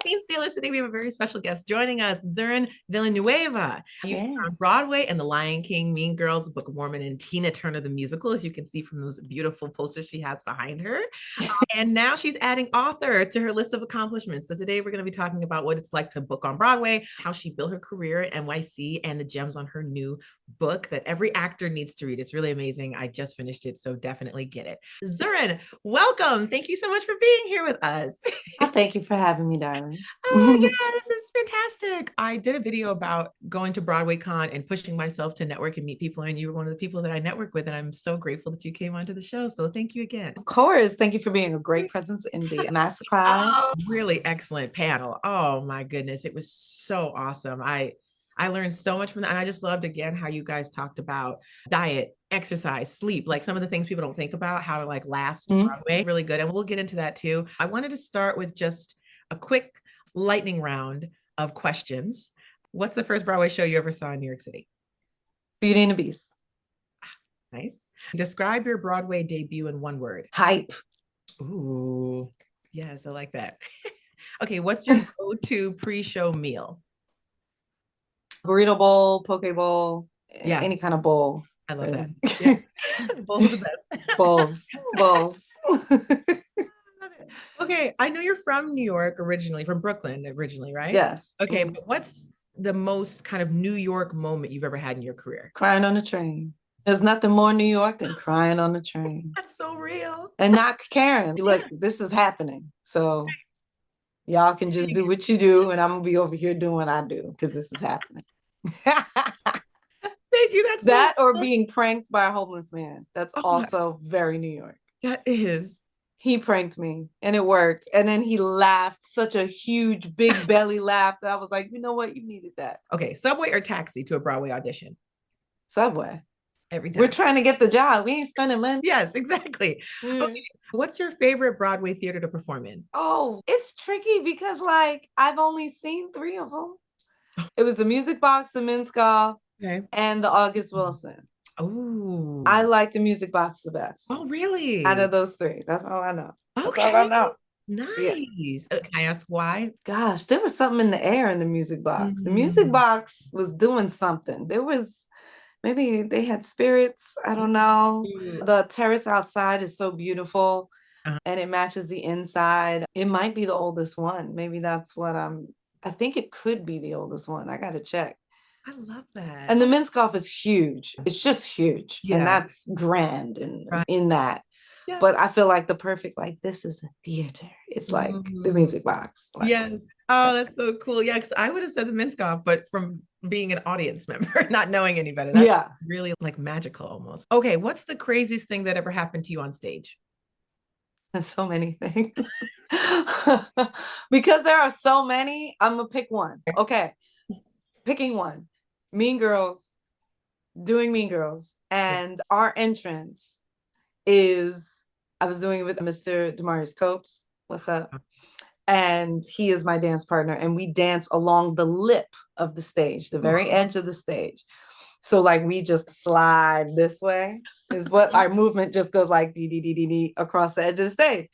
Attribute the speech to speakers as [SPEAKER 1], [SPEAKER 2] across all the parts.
[SPEAKER 1] Scene Stealers. Today we have a very special guest joining us, Zurin Villanueva. You star on Broadway and The Lion King, Mean Girls, The Book of Mormon, and Tina Turner the Musical, as you can see from those beautiful posters she has behind her. And now she's adding author to her list of accomplishments. So today we're going to be talking about what it's like to book on Broadway, how she built her career at NYC, and the gems on her new book that every actor needs to read. It's really amazing. I just finished it, so definitely get it. Zurin, welcome. Thank you so much for being here with us.
[SPEAKER 2] Oh, thank you for having me, darling.
[SPEAKER 1] Oh, yeah, this is fantastic. I did a video about going to Broadway Con and pushing myself to network and meet people, and you were one of the people that I network with, and I'm so grateful that you came onto the show. So thank you again.
[SPEAKER 2] Of course. Thank you for being a great presence in the masterclass.
[SPEAKER 1] Oh, really excellent panel. Oh my goodness, it was so awesome. I learned so much from that. And I just loved again how you guys talked about diet, exercise, sleep, like some of the things people don't think about, how to like last Broadway. Really good. And we'll get into that too. I wanted to start with just a quick lightning round of questions. What's the first Broadway show you ever saw in New York City?
[SPEAKER 2] Beauty and the Beast.
[SPEAKER 1] Nice. Describe your Broadway debut in one word.
[SPEAKER 2] Hype.
[SPEAKER 1] Ooh, yes, I like that. Okay, what's your go-to pre-show meal?
[SPEAKER 2] Burrito bowl, poke bowl,
[SPEAKER 1] Yeah.
[SPEAKER 2] any kind of bowl.
[SPEAKER 1] I love that. Yeah. Bowls are the best.
[SPEAKER 2] Bowls.
[SPEAKER 1] Okay, I know you're from New York originally, from Brooklyn originally, right?
[SPEAKER 2] Yes.
[SPEAKER 1] Okay, but what's the most kind of New York moment you've ever had in your career?
[SPEAKER 2] Crying on the train. There's nothing more New York than crying on the train.
[SPEAKER 1] That's so real.
[SPEAKER 2] And not caring. Look, this is happening. So y'all can just do what you do, and I'm going to be over here doing what I do because this is happening.
[SPEAKER 1] Thank you. That's
[SPEAKER 2] that so or being pranked by a homeless man. That's also very New York.
[SPEAKER 1] That is.
[SPEAKER 2] He pranked me and it worked. And then he laughed, such a huge, big belly laugh that I was like, you know what? You needed that.
[SPEAKER 1] Okay. Subway or taxi to a Broadway audition?
[SPEAKER 2] Subway.
[SPEAKER 1] Every time.
[SPEAKER 2] We're trying to get the job. We ain't spending money.
[SPEAKER 1] Yes, exactly. Okay. What's your favorite Broadway theater to perform in?
[SPEAKER 2] Oh, it's tricky because like I've only seen 3 of them. It was the Music Box, the Minskoff, and the August Wilson.
[SPEAKER 1] Oh,
[SPEAKER 2] I like the Music Box the best.
[SPEAKER 1] Oh, really?
[SPEAKER 2] Out of those 3. That's all I know.
[SPEAKER 1] Okay.
[SPEAKER 2] That's all I know.
[SPEAKER 1] Nice. Yeah. Can I ask why?
[SPEAKER 2] Gosh, there was something in the air in the Music Box. The Music Box was doing something. There was, maybe they had spirits. I don't know. The terrace outside is so beautiful and it matches the inside. It might be the oldest one. Maybe that's what I think it could be the oldest one. I got to check.
[SPEAKER 1] I love that.
[SPEAKER 2] And the Minskoff is huge. It's just huge. Yeah. And that's grand and in that. Yeah. But I feel like the perfect, like, this is a theater. It's like the Music Box. Like,
[SPEAKER 1] yes. Oh, that's so cool. Yeah, because I would have said the Minskoff, but from being an audience member, not knowing any better, that's really like magical almost. Okay, what's the craziest thing that ever happened to you on stage?
[SPEAKER 2] There's so many things. Because there are so many, I'm going to pick one. Okay, picking one. Mean Girls, doing Mean Girls. And our entrance is, I was doing it with Mr. Demarius Copes. What's up? And he is my dance partner. And we dance along the lip of the stage, the very edge of the stage. So like we just slide this way is what our movement just goes like D across the edge of the stage.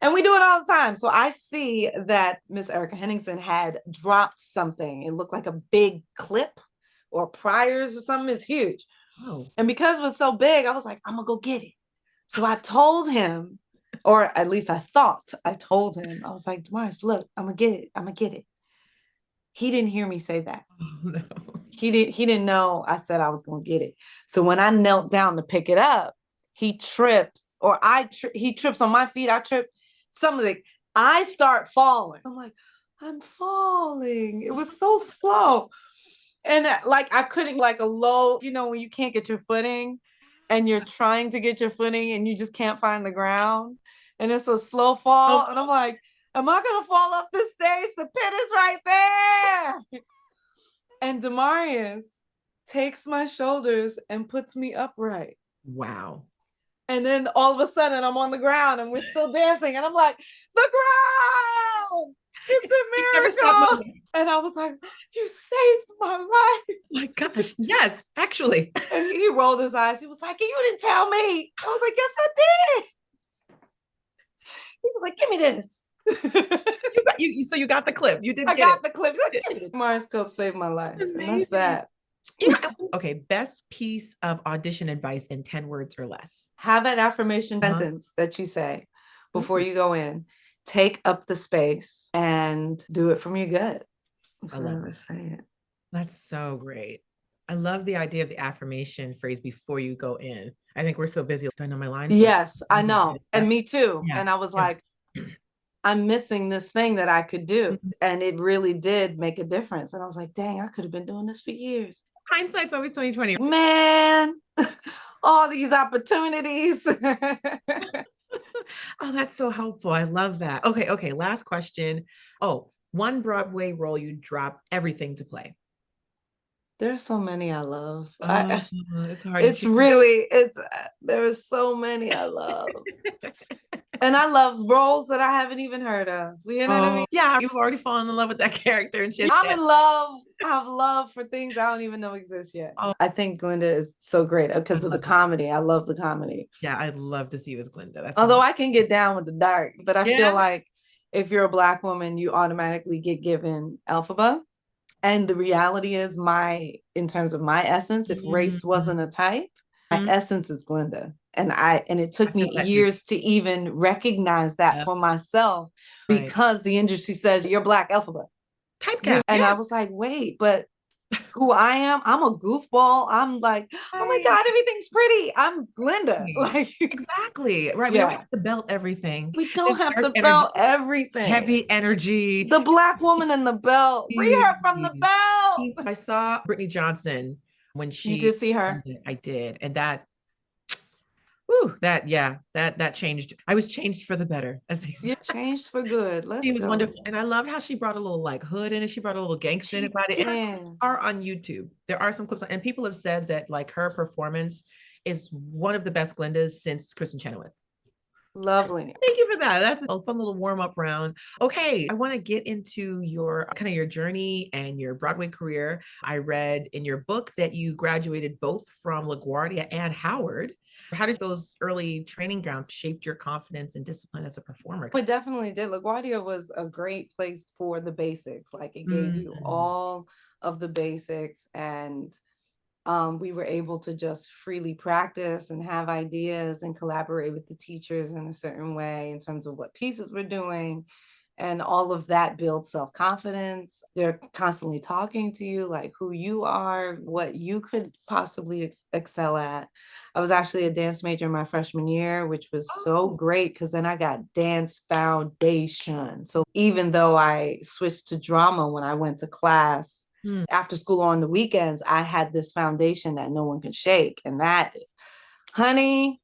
[SPEAKER 2] And we do it all the time. So I see that Miss Erica Henningsen had dropped something. It looked like a big clip or pliers or something. It's huge. Oh. And because it was so big, I was like, I'm gonna go get it. So I told him, or at least I thought I told him, I was like, Demarius, look, I'm gonna get it. I'm gonna get it. He didn't hear me say that.
[SPEAKER 1] Oh, no.
[SPEAKER 2] He didn't know I said I was gonna get it. So when I knelt down to pick it up, he trips, or he trips on my feet. I trip. Something. I start falling. I'm like, I'm falling. It was so slow. And like, I couldn't, like a low, you know, when you can't get your footing and you're trying to get your footing and you just can't find the ground. And it's a slow fall. And I'm like, am I going to fall off this stage? The pit is right there. And Demarius takes my shoulders and puts me upright.
[SPEAKER 1] Wow. And
[SPEAKER 2] then all of a sudden I'm on the ground and we're still dancing. And I'm like, the ground! It's a miracle. And I was like, you saved my life.
[SPEAKER 1] My gosh. Yes, actually.
[SPEAKER 2] And he rolled his eyes. He was like, you didn't tell me. I was like, yes, I did. He was like, give me this.
[SPEAKER 1] So you got the clip. You did
[SPEAKER 2] I
[SPEAKER 1] get
[SPEAKER 2] got
[SPEAKER 1] it.
[SPEAKER 2] the clip. Marscope saved my life.
[SPEAKER 1] That's
[SPEAKER 2] And that's
[SPEAKER 1] amazing.
[SPEAKER 2] that.
[SPEAKER 1] Okay, best piece of audition advice in 10 words or less.
[SPEAKER 2] Have an affirmation sentence that you say before you go in. Take up the space and do it from your gut.
[SPEAKER 1] I love it. That's so great. I love the idea of the affirmation phrase before you go in. I think we're so busy. Do I know my lines?
[SPEAKER 2] Yes, I know. And me too.
[SPEAKER 1] Yeah.
[SPEAKER 2] And I was like, I'm missing this thing that I could do. And it really did make a difference. And I was like, dang, I could have been doing this for years.
[SPEAKER 1] Hindsight's always 2020.
[SPEAKER 2] Man, all these opportunities.
[SPEAKER 1] Oh, that's so helpful. I love that. Okay. Last question. Oh, one Broadway role you drop everything to play.
[SPEAKER 2] There's so many I love.
[SPEAKER 1] It's hard.
[SPEAKER 2] There's so many I love. And I love roles that I haven't even heard of. You know what I mean?
[SPEAKER 1] Yeah, you've already fallen in love with that character and shit.
[SPEAKER 2] I'm in love. I have love for things I don't even know exist yet. I think Glinda is so great because of the comedy. I love the comedy.
[SPEAKER 1] Yeah, I'd love to see you as Glinda.
[SPEAKER 2] Although I can get down with the dark, but I feel like if you're a Black woman, you automatically get given Elphaba. And the reality is in terms of my essence, if race wasn't a type, my essence is Glinda. And it took me years to even recognize that for myself because the industry says you're Black Elphaba.
[SPEAKER 1] Typecast.
[SPEAKER 2] And I was like, wait, but who I am, I'm a goofball. I'm like, oh my God, everything's pretty. I'm Glinda. Like
[SPEAKER 1] exactly. Right. We don't have to belt everything.
[SPEAKER 2] We don't have to belt everything.
[SPEAKER 1] Heavy energy.
[SPEAKER 2] The Black woman in the belt. Free her from the belt.
[SPEAKER 1] I saw Brittany Johnson when she
[SPEAKER 2] You did see her.
[SPEAKER 1] I did. And that that changed. I was changed for the better, as they say.
[SPEAKER 2] You changed for good.
[SPEAKER 1] She was wonderful. And I loved how she brought a little like hood in it. She brought a little gangster in about it. And clips are on YouTube. There are some clips and people have said that like her performance is one of the best Glindas since Kristen Chenoweth.
[SPEAKER 2] Lovely.
[SPEAKER 1] Thank you for that. That's a fun little warm-up round. Okay, I want to get into your kind of your journey and your Broadway career. I read in your book that you graduated both from LaGuardia and Howard. How did those early training grounds shape your confidence and discipline as a performer?
[SPEAKER 2] It definitely did. LaGuardia was a great place for the basics. Like it gave you all of the basics, and we were able to just freely practice and have ideas and collaborate with the teachers in a certain way in terms of what pieces we're doing. And all of that builds self-confidence. They're constantly talking to you, like who you are, what you could possibly excel at. I was actually a dance major in my freshman year, which was so great because then I got dance foundation. So even though I switched to drama when I went to class after school on the weekends, I had this foundation that no one could shake. And that, honey,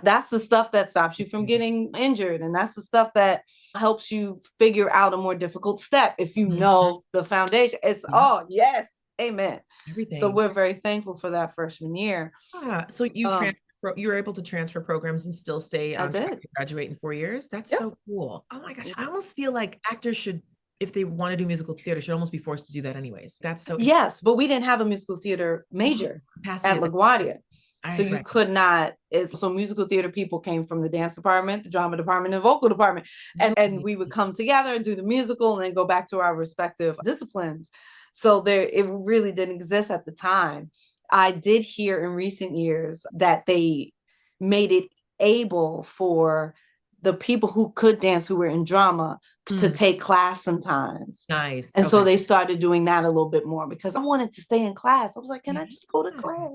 [SPEAKER 2] that's the stuff that stops you from getting injured. And that's the stuff that helps you figure out a more difficult step if you know the foundation. It's, yes, amen. Everything. So we're very thankful for that freshman year.
[SPEAKER 1] So you were able to transfer programs and still stay on track to graduate in 4 years? That's so cool. Oh my gosh. I almost feel like actors should, if they want to do musical theater, should almost be forced to do that anyways. That's so
[SPEAKER 2] yes, but we didn't have a musical theater major at LaGuardia. So you could not, so musical theater people came from the dance department, the drama department, and vocal department. And we would come together and do the musical and then go back to our respective disciplines. So it really didn't exist at the time. I did hear in recent years that they made it able for the people who could dance, who were in drama, to take class sometimes.
[SPEAKER 1] Nice.
[SPEAKER 2] And so they started doing that a little bit more because I wanted to stay in class. I was like, can I just go to class?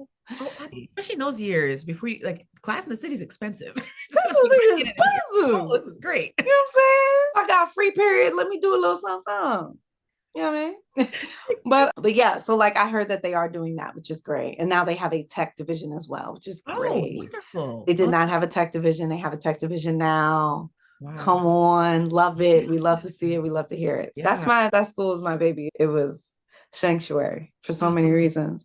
[SPEAKER 1] Especially in those years before you, like, class in the city is expensive.
[SPEAKER 2] This is
[SPEAKER 1] great.
[SPEAKER 2] You know what I'm saying? I got free period. Let me do a little something. You know what I mean? but yeah, so like I heard that they are doing that, which is great. And now they have a tech division as well, which is great.
[SPEAKER 1] Wonderful.
[SPEAKER 2] They did not have a tech division. They have a tech division now. Wow. Come on, love it. We love to see it. We love to hear it. Yeah. That school is my baby. It was sanctuary for so many reasons.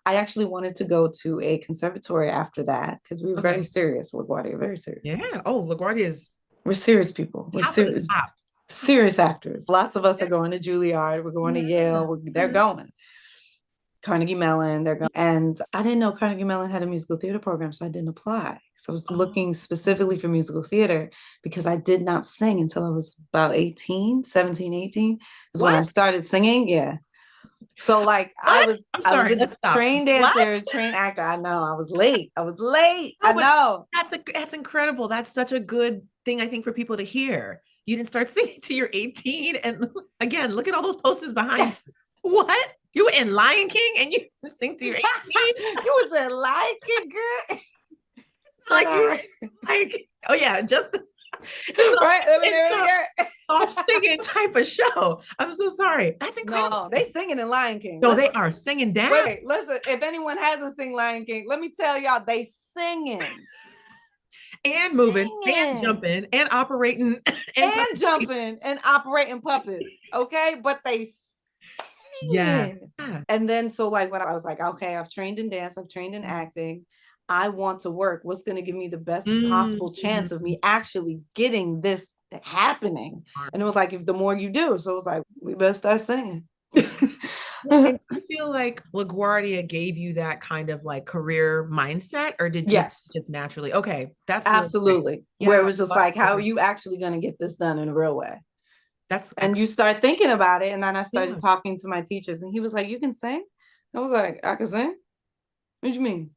[SPEAKER 2] I actually wanted to go to a conservatory after that because we were very serious. LaGuardia, very serious.
[SPEAKER 1] Yeah. Oh, LaGuardia
[SPEAKER 2] we're serious people. We're serious. Serious actors. Lots of us are going to Juilliard. We're going to Yale. They're going. Carnegie Mellon. And I didn't know Carnegie Mellon had a musical theater program, so I didn't apply. So I was looking specifically for musical theater because I did not sing until I was about 18, 17, 18 is when I started singing. Yeah. So like
[SPEAKER 1] I'm sorry,
[SPEAKER 2] I was a trained dancer, trained actor. I know I was late. I know.
[SPEAKER 1] That's incredible. That's such a good thing, I think, for people to hear. You didn't start singing till you're 18. And again, look at all those posters behind you. What? You were in Lion King and you sing till you're 18?
[SPEAKER 2] You was in Lion King, girl.
[SPEAKER 1] Oh yeah, just
[SPEAKER 2] right. Let me
[SPEAKER 1] soft singing type of show. I'm so sorry. That's incredible.
[SPEAKER 2] No, they singing in Lion King.
[SPEAKER 1] No, they are singing down.
[SPEAKER 2] Wait, listen. If anyone hasn't seen Lion King, let me tell y'all, they singing
[SPEAKER 1] and moving and jumping and operating
[SPEAKER 2] and jumping and operating puppets. Okay, but they singing. Yeah. And then so like when I was like, okay, I've trained in dance, I've trained in acting. I want to work. What's going to give me the best possible chance of me actually getting this happening? And it was like, if the more you do, so it was like, we better start singing.
[SPEAKER 1] And I feel like LaGuardia gave you that kind of like career mindset, or did you just naturally? Okay, that's
[SPEAKER 2] absolutely really where it was just like, how are you actually going to get this done in a real way?
[SPEAKER 1] That's
[SPEAKER 2] and you start thinking about it, and then I started talking to my teachers, and he was like, "You can sing?" I was like, "I can sing." What do you mean?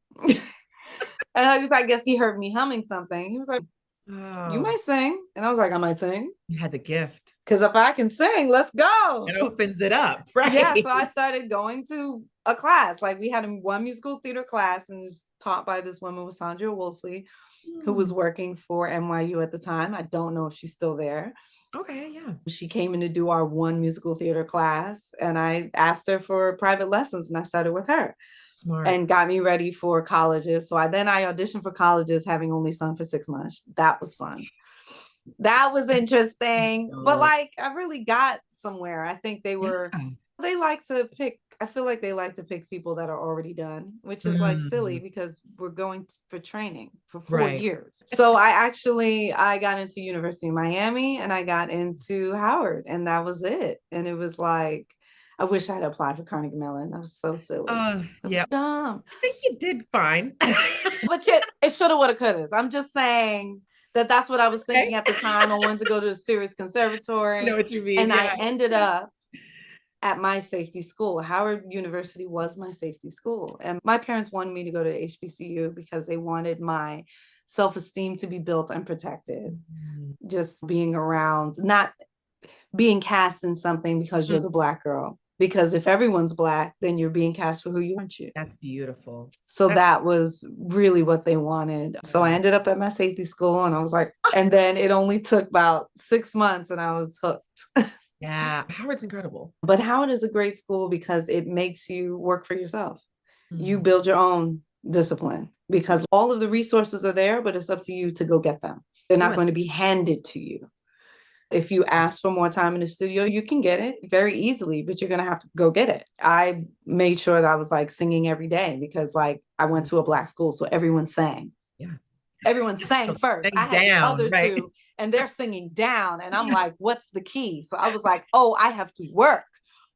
[SPEAKER 2] And I was like, I guess he heard me humming something. He was like, "You might sing," and I was like, "I might sing."
[SPEAKER 1] You had the gift.
[SPEAKER 2] Because if I can sing, let's go.
[SPEAKER 1] It opens it up, right?
[SPEAKER 2] Yeah. So I started going to a class. Like we had one musical theater class, and it was taught by this woman with Sandra Woolsey, who was working for NYU at the time. I don't know if she's still there.
[SPEAKER 1] Okay, yeah.
[SPEAKER 2] She came in to do our one musical theater class, and I asked her for private lessons, and I started with her.
[SPEAKER 1] Smart.
[SPEAKER 2] And got me ready for colleges. So I auditioned for colleges, having only sung for 6 months. That was fun. That was interesting. But like, I really got somewhere. I think they like to pick, I feel like they like to pick people that are already done, which is like silly because we're going for training for 4 years. So I got into University of Miami and I got into Howard, and that was it. And it was like, I wish I had applied for Carnegie Mellon. That was so silly.
[SPEAKER 1] Yeah.
[SPEAKER 2] Dumb.
[SPEAKER 1] I think you did fine.
[SPEAKER 2] But it shoulda, woulda, coulda. I'm just saying that's what I was thinking at the time. I wanted to go to a serious conservatory.
[SPEAKER 1] I know what you mean.
[SPEAKER 2] And I ended up at my safety school. Howard University was my safety school. And my parents wanted me to go to HBCU because they wanted my self-esteem to be built and protected. Just being around, not being cast in something because you're the Black girl. Because if everyone's Black, then you're being cast for who you aren't.
[SPEAKER 1] That's beautiful.
[SPEAKER 2] So that was really what they wanted. So I ended up at my safety school, and I was like, and then it only took about 6 months and I was hooked.
[SPEAKER 1] Yeah, Howard's incredible.
[SPEAKER 2] But Howard is a great school because it makes you work for yourself. You build your own discipline because all of the resources are there, but it's up to you to go get them. They're not going to be handed to you. If you ask for more time in the studio, you can get it very easily, but you're going to have to go get it. I made sure that I was like singing every day because like I went to a Black school, so everyone sang.
[SPEAKER 1] Yeah.
[SPEAKER 2] Everyone sang first. I had the other two, and they're singing down. And I'm like, what's the key? So I was like, oh, I have to work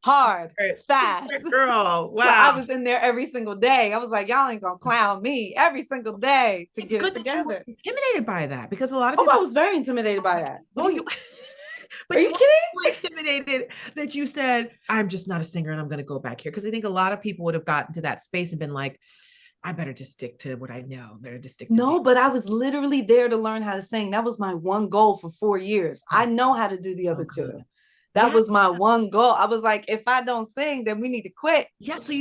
[SPEAKER 2] hard, fast.
[SPEAKER 1] Girl, wow.
[SPEAKER 2] So I was in there every single day. I was like, y'all ain't gonna clown me every single day to get it together.
[SPEAKER 1] Intimidated by that because a lot of people.
[SPEAKER 2] I was very intimidated by that.
[SPEAKER 1] But are you kidding? Intimidated that you said, I'm just not a singer and I'm going to go back here. Because I think a lot of people would have gotten to that space and been like, I better just stick to what I know. Better just stick to
[SPEAKER 2] No, but I was literally there to learn how to sing. That was my one goal for 4 years. I know how to do the other two. That was my one goal. I was like, if I don't sing, then we need to quit.
[SPEAKER 1] Yeah. So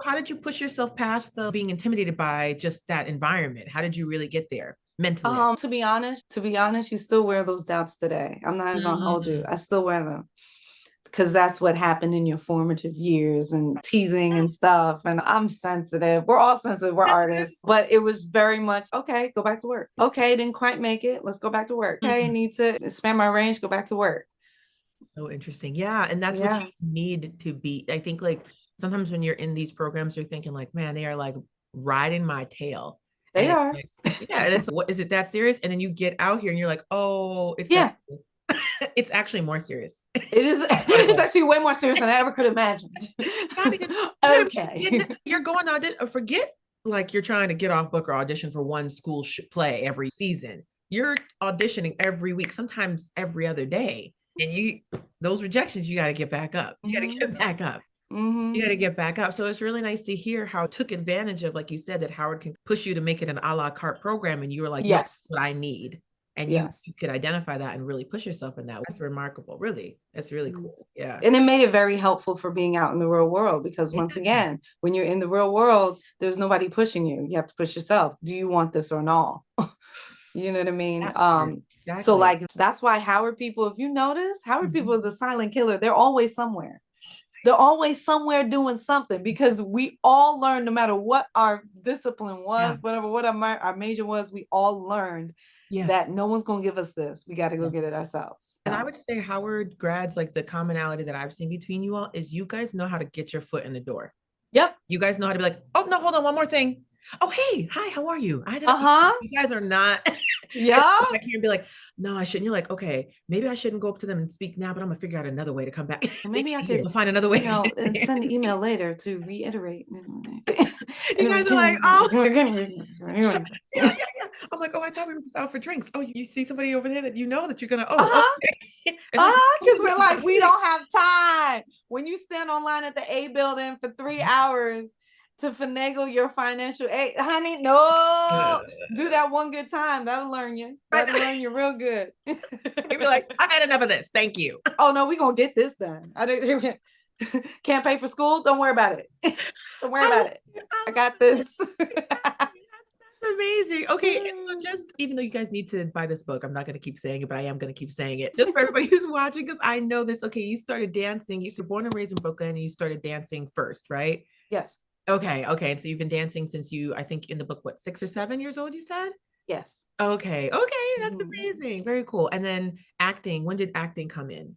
[SPEAKER 1] how did you push yourself past the being intimidated by just that environment? How did you really get there mentally?
[SPEAKER 2] To be honest, you still wear those doubts today. I'm not even gonna hold you. I still wear them because that's what happened in your formative years and teasing and stuff. And I'm sensitive. We're all sensitive. We're artists. But it was very much, okay, go back to work. Okay, didn't quite make it. Let's go back to work. Okay, I need to expand my range, go back to work.
[SPEAKER 1] So interesting. Yeah. And that's what you need to be. I think like sometimes when you're in these programs, you're thinking like, man, they are like riding my tail.
[SPEAKER 2] They are.
[SPEAKER 1] Yeah. And it's, what is it that serious? And then you get out here and you're like, oh, it's it's actually more serious.
[SPEAKER 2] It is. It's actually way more serious than I ever could imagine. Okay.
[SPEAKER 1] You're going to audition. Forget like you're trying to get off book or audition for one school play every season. You're auditioning every week, sometimes every other day. And those rejections, you got to get back up. You got to get back up. You got to get back up. So it's really nice to hear how it took advantage of, like you said, that Howard can push you to make it an a la carte program. And you were like, no, that's what I need. And you could identify that and really push yourself in that. That's remarkable. Really. That's really cool. Yeah.
[SPEAKER 2] And it made it very helpful for being out in the real world, because once again, when you're in the real world, there's nobody pushing you. You have to push yourself. Do you want this or not? You know what I mean? Exactly. So like, that's why Howard people, if you notice, Howard people are the silent killer. They're always somewhere. They're always somewhere doing something, because we all learned, no matter what our discipline was, whatever, what our major was, we all learned that no one's going to give us this. We got to go get it ourselves.
[SPEAKER 1] And I would say Howard grads, like the commonality that I've seen between you all is you guys know how to get your foot in the door.
[SPEAKER 2] Yep.
[SPEAKER 1] You guys know how to be like, oh, no, hold on, one more thing. Oh, hey, hi, how are you? You guys are not.
[SPEAKER 2] Yeah.
[SPEAKER 1] I can't be like, no, I shouldn't. You're like, okay, maybe I shouldn't go up to them and speak now, but I'm gonna figure out another way to come back.
[SPEAKER 2] Maybe I could
[SPEAKER 1] find another way.
[SPEAKER 2] And send an email later to reiterate.
[SPEAKER 1] You guys are like, oh, yeah. I'm like, oh, I thought we were just out for drinks. Oh, you see somebody over there that you know that you're gonna. Okay.
[SPEAKER 2] Because we're like, we don't have time. When you stand online at the A building for 3 hours to finagle your financial aid, honey, no, do that one good time. That'll learn you. That'll learn you real good.
[SPEAKER 1] You'd be like, I've had enough of this. Thank you.
[SPEAKER 2] Oh no, we're gonna get this done. Can't pay for school. Don't worry about it. Don't worry about it. I got this.
[SPEAKER 1] That's amazing. Okay, so just even though you guys need to buy this book, I'm not going to keep saying it, but I am going to keep saying it just for everybody who's watching, because I know this. Okay, you started dancing. You were born and raised in Brooklyn, and you started dancing first, right?
[SPEAKER 2] Yes.
[SPEAKER 1] Okay. And so you've been dancing since I think in the book, what, 6 or 7 years old, you said?
[SPEAKER 2] Yes.
[SPEAKER 1] Okay. That's amazing. Very cool. And then acting, when did acting come in?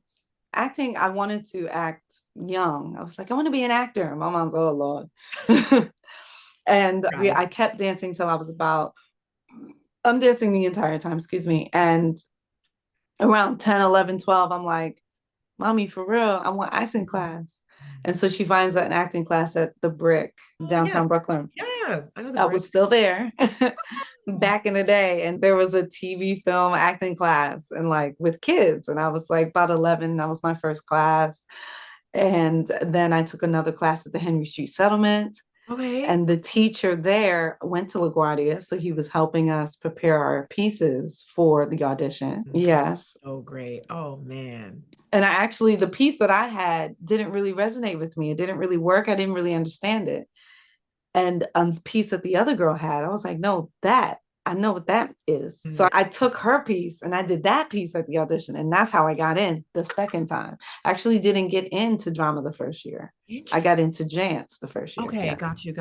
[SPEAKER 2] Acting, I wanted to act young. I was like, I want to be an actor. My mom's, oh Lord. And I kept dancing till I was I'm dancing the entire time, excuse me. And around 10, 11, 12, I'm like, Mommy, for real, I want acting class. And so she finds an acting class at the Brick, downtown Brooklyn.
[SPEAKER 1] Yeah, I know.
[SPEAKER 2] I was still there back in the day. And there was a TV film acting class, and like with kids. And I was like about 11. That was my first class. And then I took another class at the Henry Street Settlement.
[SPEAKER 1] Okay.
[SPEAKER 2] And the teacher there went to LaGuardia, so he was helping us prepare our pieces for the audition. Okay. Yes.
[SPEAKER 1] Oh, great. Oh, man.
[SPEAKER 2] And the piece that I had didn't really resonate with me. It didn't really work. I didn't really understand it. And a piece that the other girl had, I was like, no, I know what that is. Mm-hmm. So I took her piece and I did that piece at the audition. And that's how I got in the second time. I actually didn't get into drama the first year. I got into dance the first year.
[SPEAKER 1] Okay, yeah. Got you.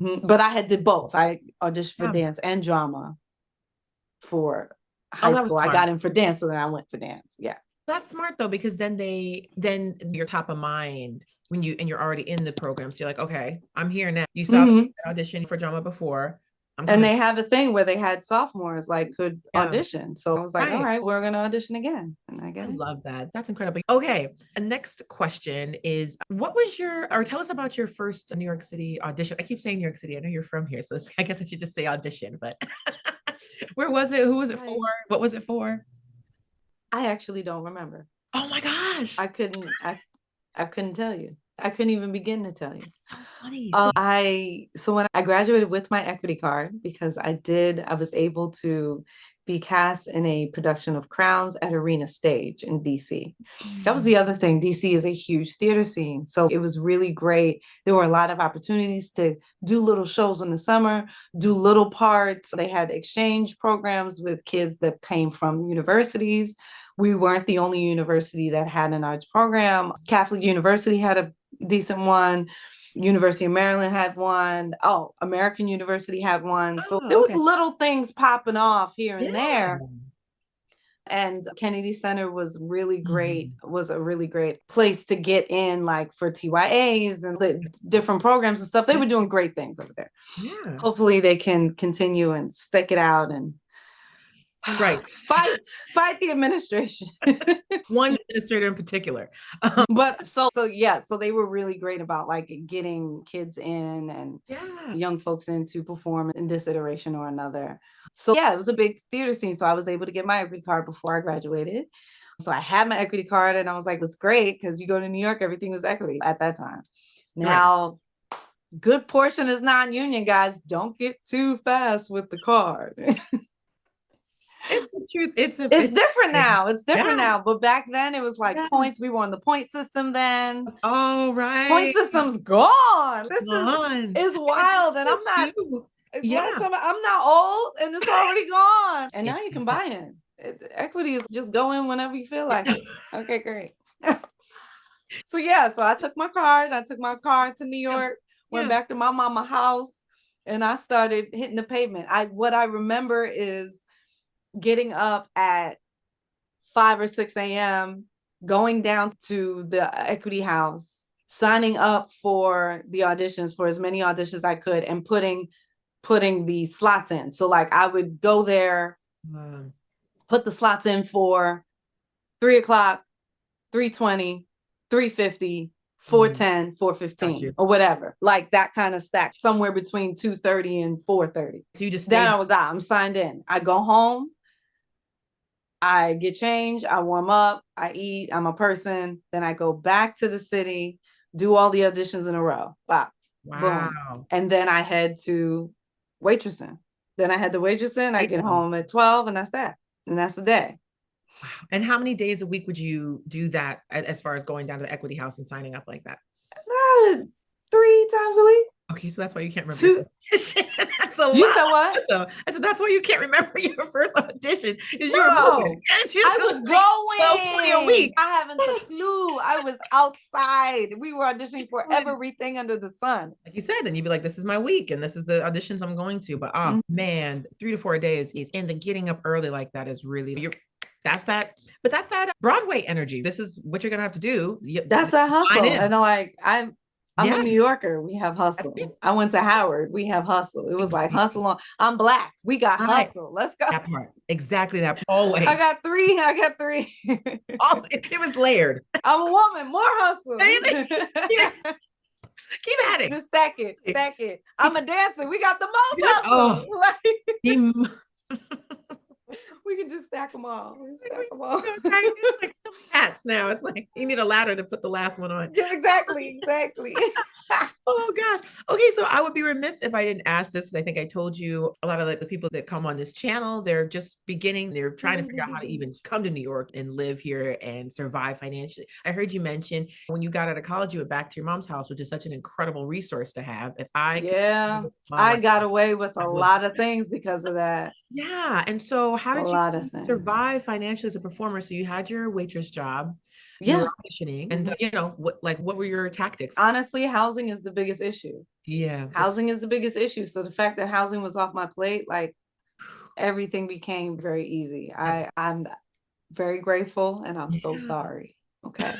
[SPEAKER 2] Mm-hmm. But I did both. I auditioned for dance and drama for high school. I got in for dance, so then I went for dance. Yeah.
[SPEAKER 1] That's smart though, because then you're top of mind when you're already in the program. So you're like, okay, I'm here now. You saw the audition for drama before.
[SPEAKER 2] And they have a thing where they had sophomores could audition. So I was like, all right, we're going to audition again. And I
[SPEAKER 1] love that. That's incredible. Okay. And next question is, tell us about your first New York City audition. I keep saying New York City. I know you're from here, so I guess I should just say audition, but where was it? Who was it for? What was it for?
[SPEAKER 2] I actually don't remember.
[SPEAKER 1] Oh my gosh.
[SPEAKER 2] I couldn't tell you. I couldn't even begin to tell you.
[SPEAKER 1] It's so funny.
[SPEAKER 2] So when I graduated with my equity card, because I was able to be cast in a production of Crowns at Arena Stage in DC. That was the other thing. DC is a huge theater scene. So it was really great. There were a lot of opportunities to do little shows in the summer, do little parts. They had exchange programs with kids that came from universities. We weren't the only university that had an arts program. Catholic University had a decent one. University of Maryland had one. Oh, American University had one. So there was little things popping off here and there. And Kennedy Center was really great, was a really great place to get in, like for TYAs and the different programs and stuff. They were doing great things over there. Yeah. Hopefully they can continue and stick it out and
[SPEAKER 1] Right.
[SPEAKER 2] Fight the administration.
[SPEAKER 1] One administrator in particular.
[SPEAKER 2] But so yeah, so they were really great about like getting kids in and young folks in to perform in this iteration or another. So yeah, it was a big theater scene. So I was able to get my equity card before I graduated. So I had my equity card and I was like, it's great because you go to New York, everything was equity at that time. Now, good portion is non-union, guys. Don't get too fast with the card.
[SPEAKER 1] It's the truth. It's
[SPEAKER 2] different now. It's different now. But back then it was like points. We were on the point system then.
[SPEAKER 1] Oh, right.
[SPEAKER 2] Point system's gone. This is wild. And I'm not I'm not old and it's already gone. And now you can buy in. Equity is just go in whenever you feel like it. Okay, great. So yeah, so I took my card. I took my car to New York, went back to my mama's house, and I started hitting the pavement. What I remember is getting up at 5 or 6 a.m., going down to the equity house, signing up for the auditions, for as many auditions as I could, and putting the slots in. So like I would go there, put the slots in for 3 o'clock, 3:20, 3:50, 4:10, 4:15, or whatever, like that kind of stack, somewhere between 2:30 and 4:30.
[SPEAKER 1] So you just
[SPEAKER 2] then I'm signed in. I go home, I get changed, I warm up, I eat, I'm a person. Then I go back to the city, do all the auditions in a row. Bop, boom. And then I head to waitressing. Then I head to waitressing. I get home at 12 and that's that. And that's the day.
[SPEAKER 1] Wow. And how many days a week would you do that as far as going down to the equity house and signing up like that?
[SPEAKER 2] 3 times a week.
[SPEAKER 1] Okay, so that's why you can't remember. That's a lot.
[SPEAKER 2] You said what?
[SPEAKER 1] I said that's why you can't remember your first audition.
[SPEAKER 2] I was going
[SPEAKER 1] 12, 20 a week.
[SPEAKER 2] I haven't a clue. I was outside. We were auditioning for everything under the sun.
[SPEAKER 1] Like you said, then you'd be like, this is my week and this is the auditions I'm going to. But man, 3 to 4 days is, and the getting up early like that is really that's that Broadway energy. This is what you're gonna have to do.
[SPEAKER 2] That's that hustle. And like I'm a New Yorker. We have hustle. I went to Howard. We have hustle. It was like hustle on. I'm Black. We got hustle. Let's go.
[SPEAKER 1] That part. Exactly that. Always.
[SPEAKER 2] I got three.
[SPEAKER 1] It was layered.
[SPEAKER 2] I'm a woman. More hustle.
[SPEAKER 1] Keep at it.
[SPEAKER 2] Just stack it. I'm a dancer. We got the most hustle. We can just stack them all.
[SPEAKER 1] It's like hats now. It's like you need a ladder to put the last one on.
[SPEAKER 2] Yeah, exactly.
[SPEAKER 1] Oh gosh. Okay, so I would be remiss if I didn't ask this. And I think I told you a lot of the people that come on this channel, they're just beginning. They're trying to figure out how to even come to New York and live here and survive financially. I heard you mention when you got out of college, you went back to your mom's house, which is such an incredible resource to have. I
[SPEAKER 2] got away with a lot of things because of that.
[SPEAKER 1] Yeah. And so how did you survive financially as a performer? So you had your waitress job, you were auditioning, and what were your tactics?
[SPEAKER 2] Honestly, housing is the biggest issue.
[SPEAKER 1] Yeah.
[SPEAKER 2] Housing is the biggest issue. So the fact that housing was off my plate, like everything became very easy. I'm very grateful and I'm so sorry. Okay.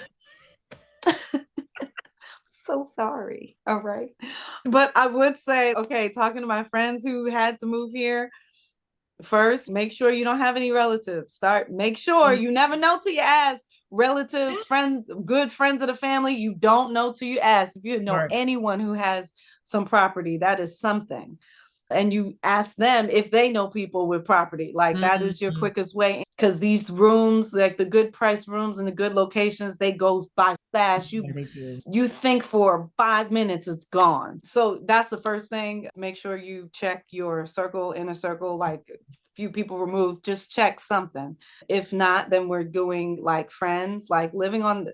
[SPEAKER 2] So sorry. All right. But I would say, okay, talking to my friends who had to move here, first, make sure you don't have any relatives. Make sure you never know till you ask. Relatives, friends, good friends of the family, you don't know till you ask. If you know anyone who has some property, that is something. And you ask them if they know people with property. Like that is your quickest way. Because these rooms, like the good price rooms and the good locations, they go by fast. You think for 5 minutes, it's gone. So that's the first thing. Make sure you check your circle, inner circle, like few people removed, just check something. If not, then we're doing like friends, like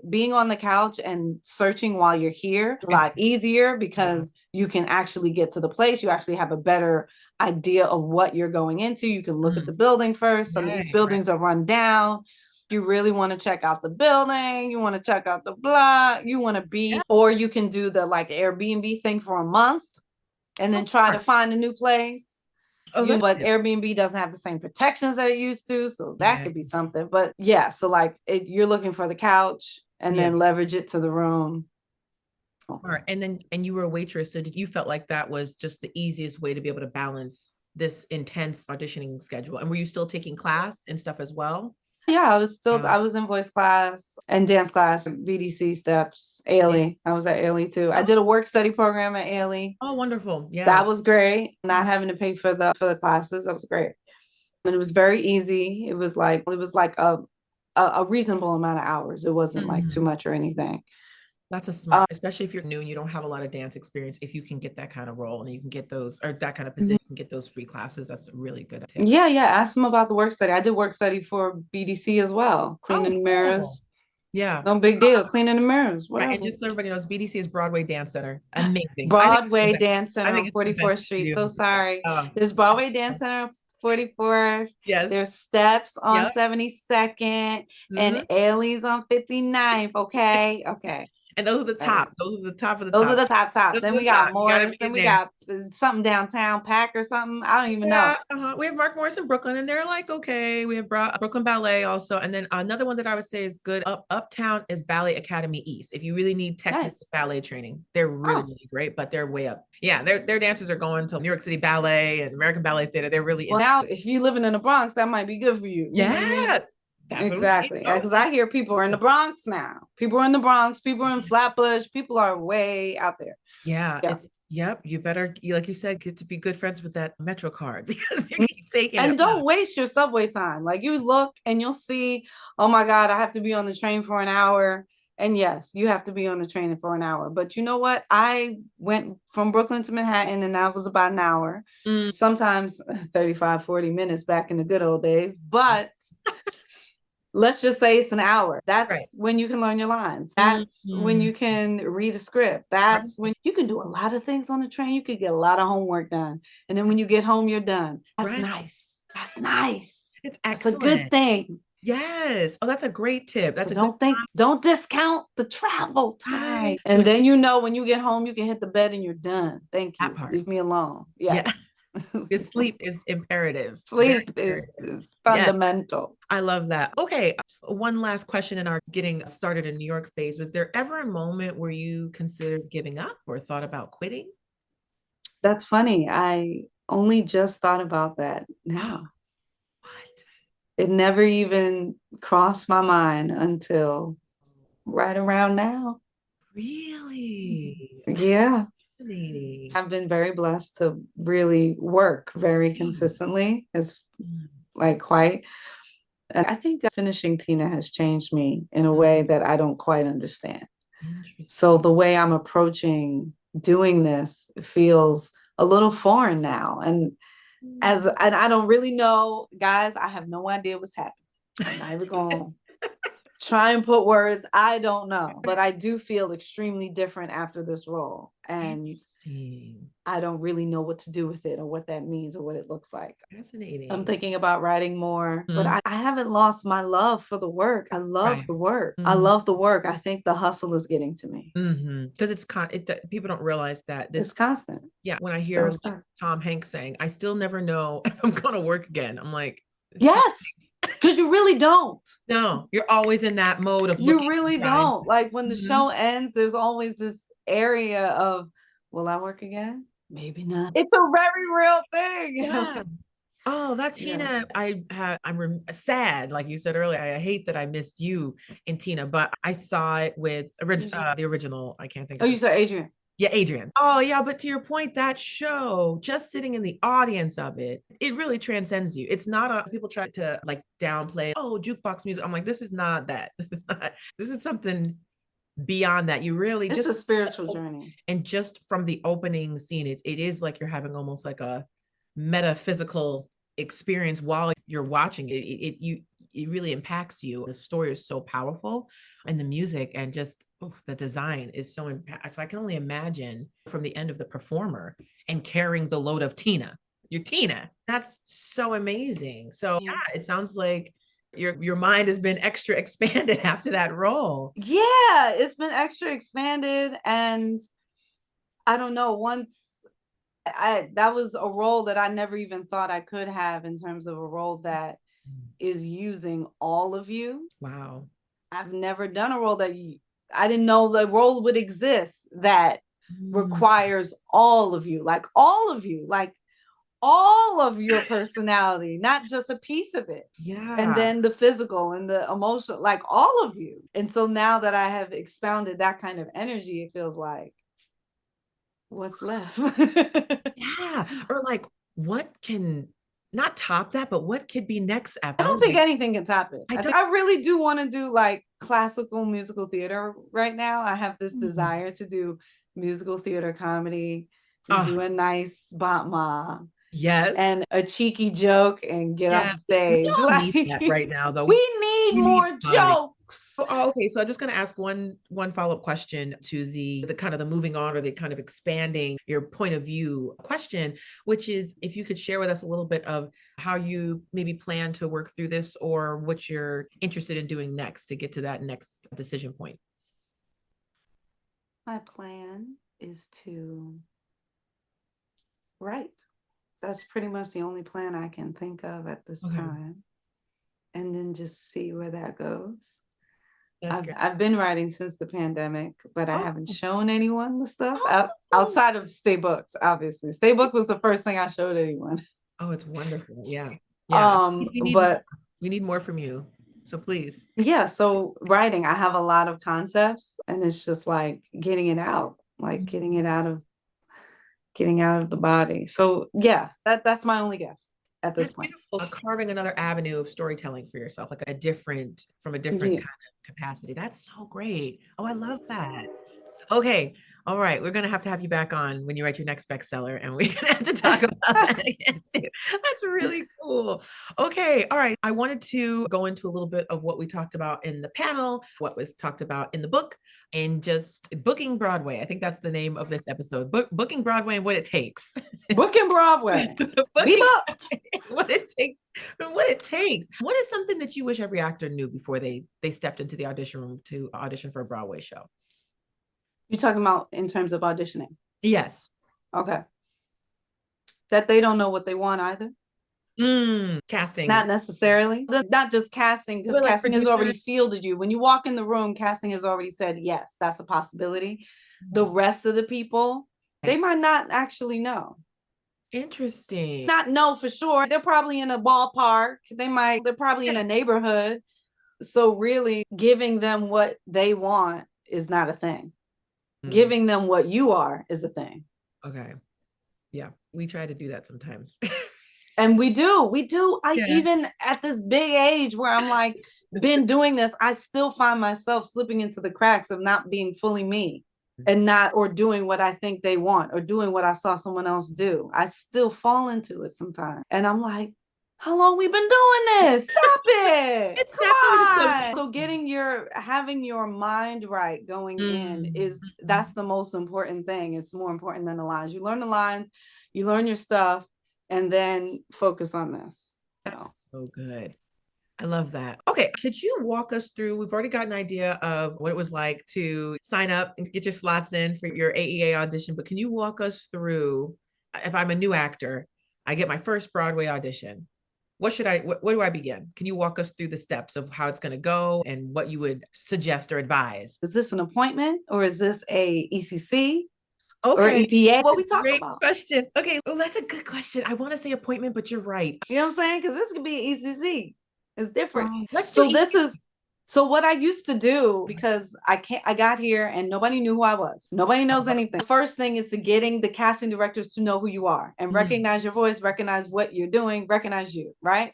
[SPEAKER 2] being on the couch and searching while you're here. A lot easier because you can actually get to the place. You actually have a better idea of what you're going into. You can look at the building first. Some of these buildings are run down. You really want to check out the building. You want to check out the block. You want to or you can do the like Airbnb thing for a month and then try to find a new place. But Airbnb doesn't have the same protections that it used to. So that could be something. But yeah, so like you're looking for the couch and then leverage it to the room.
[SPEAKER 1] Smart. And you were a waitress. So did you felt like that was just the easiest way to be able to balance this intense auditioning schedule. And were you still taking class and stuff as well?
[SPEAKER 2] Yeah, I was in voice class and dance class, BDC steps,
[SPEAKER 1] Yeah.
[SPEAKER 2] ALE. I was at ALE too. I did a work study program at ALE.
[SPEAKER 1] Oh, wonderful. Yeah.
[SPEAKER 2] That was great. Not having to pay for the classes. That was great. And it was very easy. It was like a reasonable amount of hours. It wasn't like too much or anything.
[SPEAKER 1] That's a smart, especially if you're new and you don't have a lot of dance experience. If you can get that kind of role and you can get those, or that kind of position, you can get those free classes. That's a really good tip.
[SPEAKER 2] Yeah, yeah. Ask them about the work study. I did work study for BDC as well. Cleaning the mirrors.
[SPEAKER 1] Yeah.
[SPEAKER 2] No big deal. Cleaning the mirrors.
[SPEAKER 1] Right.
[SPEAKER 2] Whatever.
[SPEAKER 1] And just so everybody knows, BDC is Broadway Dance Center. Amazing.
[SPEAKER 2] Broadway Dance Center on
[SPEAKER 1] it's the
[SPEAKER 2] 44th
[SPEAKER 1] best
[SPEAKER 2] Street.
[SPEAKER 1] studio.
[SPEAKER 2] So sorry. There's Broadway Dance Center on 44th.
[SPEAKER 1] Yes.
[SPEAKER 2] There's steps on 72nd and Ailey's on 59th. Okay. Okay.
[SPEAKER 1] And those are the top. Those are the top of the
[SPEAKER 2] Those
[SPEAKER 1] top.
[SPEAKER 2] are the top. Then we got Morris, and we got something downtown, Pack or something. I don't even know.
[SPEAKER 1] We have Mark Morris in Brooklyn, and they're like, okay. We have Brooklyn Ballet also. And then another one that I would say is good uptown is Ballet Academy East. If you really need technical ballet training, they're really, really great, but they're way up. Yeah, their dancers are going to New York City Ballet and American Ballet Theater. They're really
[SPEAKER 2] now, if you're living in the Bronx, that might be good for you.
[SPEAKER 1] Yeah. You know what I mean?
[SPEAKER 2] Exactly. Because I hear people are in the Bronx now. People are in the Bronx. People are in Flatbush. People are way out there.
[SPEAKER 1] Yeah. You better, like you said, get to be good friends with that Metro card because you keep taking
[SPEAKER 2] and don't waste your subway time. Like you look and you'll see, oh my God, I have to be on the train for an hour. And yes, you have to be on the train for an hour. But you know what? I went from Brooklyn to Manhattan and that was about an hour. Sometimes 35, 40 minutes back in the good old days. But let's just say it's an hour. That's when you can learn your lines. That's when you can read a script. That's when you can do a lot of things on the train. You could get a lot of homework done. And then when you get home, you're done. That's nice. That's nice.
[SPEAKER 1] It's excellent.
[SPEAKER 2] It's a good thing.
[SPEAKER 1] Yes. Oh, that's a great tip. That's
[SPEAKER 2] don't discount the travel time. And then when you get home, you can hit the bed and you're done. Thank you. Leave me alone. Yeah.
[SPEAKER 1] Because sleep is imperative.
[SPEAKER 2] Sleep is fundamental.
[SPEAKER 1] Yeah. I love that. Okay. One last question in our getting started in New York phase. Was there ever a moment where you considered giving up or thought about quitting?
[SPEAKER 2] That's funny. I only just thought about that now.
[SPEAKER 1] What?
[SPEAKER 2] It never even crossed my mind until right around now.
[SPEAKER 1] Really?
[SPEAKER 2] Yeah. I've been very blessed to really work very consistently. It's like quite. And I think finishing Tina has changed me in a way that I don't quite understand. So the way I'm approaching doing this feels a little foreign now. And I don't really know, guys, I have no idea what's happening. I'm not even going to try and put words. I don't know, but I do feel extremely different after this role. And I don't really know what to do with it or what that means or what it looks like.
[SPEAKER 1] Fascinating.
[SPEAKER 2] I'm thinking about writing more, but I haven't lost my love for the work. I love the work. I love the work. I think the hustle is getting to me.
[SPEAKER 1] Because people don't realize that
[SPEAKER 2] it's constant.
[SPEAKER 1] Yeah. When I hear Tom Hanks saying, I still never know if I'm going to work again. I'm like,
[SPEAKER 2] yes. Because you really don't.
[SPEAKER 1] No, you're always in that mode of
[SPEAKER 2] you really don't. Like when the show ends, there's always this area of, will I work again? Maybe not. It's a very real thing.
[SPEAKER 1] Yeah. Oh, that's Tina. I'm sad, like you said earlier. I hate that I missed you in Tina, but I saw it with the original. I can't think.
[SPEAKER 2] Oh, you saw Adrian.
[SPEAKER 1] Yeah, Adrian. Oh, yeah. But to your point, that show, just sitting in the audience of it, it really transcends you. It's not people try to like downplay, oh, jukebox music. I'm like, this is not that. This is something beyond that. You really
[SPEAKER 2] it's a spiritual journey.
[SPEAKER 1] And just from the opening scene, it is like you're having almost like a metaphysical experience while you're watching it. It really impacts you. The story is so powerful, and the music and just the design is so impactful. So I can only imagine from the end of the performer and carrying the load of Tina. You're Tina. That's so amazing. So yeah, it sounds like your mind has been extra expanded after that role.
[SPEAKER 2] Yeah, it's been extra expanded, and I don't know, that was a role that I never even thought I could have, in terms of a role that is using all of you.
[SPEAKER 1] Wow.
[SPEAKER 2] I've never done a role that I didn't know the role would exist that requires all of you, like all of your personality, not just a piece of it.
[SPEAKER 1] Yeah.
[SPEAKER 2] And then the physical and the emotional, like all of you. And so now that I have expounded that kind of energy, it feels like, what's left?
[SPEAKER 1] Yeah. Or like, what can not top that, but what could be next after?
[SPEAKER 2] I don't think anything can top it. I really do want to do like classical musical theater right now. I have this desire to do musical theater comedy, to do a nice batma.
[SPEAKER 1] Yes.
[SPEAKER 2] And a cheeky joke and get off the stage.
[SPEAKER 1] We all need that right now, though.
[SPEAKER 2] We need more jokes.
[SPEAKER 1] Oh, okay. So I'm just going to ask one follow-up question to the kind of the moving on, or the kind of expanding your point of view question, which is if you could share with us a little bit of how you maybe plan to work through this, or what you're interested in doing next to get to that next decision point.
[SPEAKER 2] My plan is to write. That's pretty much the only plan I can think of at this time. And then just see where that goes. I've been writing since the pandemic, but I haven't shown anyone the stuff outside of Stay Booked, obviously. Stay Booked was the first thing I showed anyone.
[SPEAKER 1] Oh, it's wonderful. Yeah. We need more from you. So please.
[SPEAKER 2] Yeah. So writing, I have a lot of concepts, and it's just like getting it out, like getting it out of the body. So yeah, that's my only guess at this point.
[SPEAKER 1] Beautiful. Carving another avenue of storytelling for yourself, like from a different kind of capacity. That's so great. Oh, I love that. Okay. All right. We're going to have you back on when you write your next bestseller, and we're going to have to talk about that again too. That's really cool. Okay. All right. I wanted to go into a little bit of what we talked about in the panel, what was talked about in the book, and just booking Broadway. I think that's the name of this episode. Booking Broadway and what it takes.
[SPEAKER 2] Booking Broadway.
[SPEAKER 1] What it takes. What it takes. What is something that you wish every actor knew before they stepped into the audition room to audition for a Broadway show?
[SPEAKER 2] You're talking about in terms of auditioning?
[SPEAKER 1] Yes.
[SPEAKER 2] Okay. That they don't know what they want either.
[SPEAKER 1] Casting.
[SPEAKER 2] Not necessarily. Not just casting, because casting has already fielded you. When you walk in the room, casting has already said, yes, that's a possibility. The rest of the people, they might not actually know.
[SPEAKER 1] Interesting.
[SPEAKER 2] Not know for sure. They're probably in a ballpark. They're probably in a neighborhood. So really giving them what they want is not a thing. Giving them what you are is the thing.
[SPEAKER 1] Okay. Yeah. We try to do that sometimes.
[SPEAKER 2] And we do. Even at this big age where I'm like, been doing this, I still find myself slipping into the cracks of not being fully me, and or doing what I think they want, or doing what I saw someone else do. I still fall into it sometimes. And I'm like, how long we been doing this? Stop it. Come on. So having your mind right going in that's the most important thing. It's more important than the lines. You learn the lines, you learn your stuff, and then focus on this.
[SPEAKER 1] That's so good. I love that. Okay. Could you walk us through? We've already got an idea of what it was like to sign up and get your slots in for your AEA audition, but can you walk us through, if I'm a new actor, I get my first Broadway audition, where do I begin? Can you walk us through the steps of how it's going to go and what you would suggest or advise?
[SPEAKER 2] Is this an appointment, or is this a ECC? Okay. Or EPA? What we talking about?
[SPEAKER 1] Question. Okay. Well, that's a good question. I want to say appointment, but you're right.
[SPEAKER 2] You know what I'm saying? Because this could be ECC. It's different.
[SPEAKER 1] Right.
[SPEAKER 2] So what I used to do, because I got here and nobody knew who I was. Nobody knows anything. The first thing is to getting the casting directors to know who you are and recognize your voice, recognize what you're doing, recognize you, right?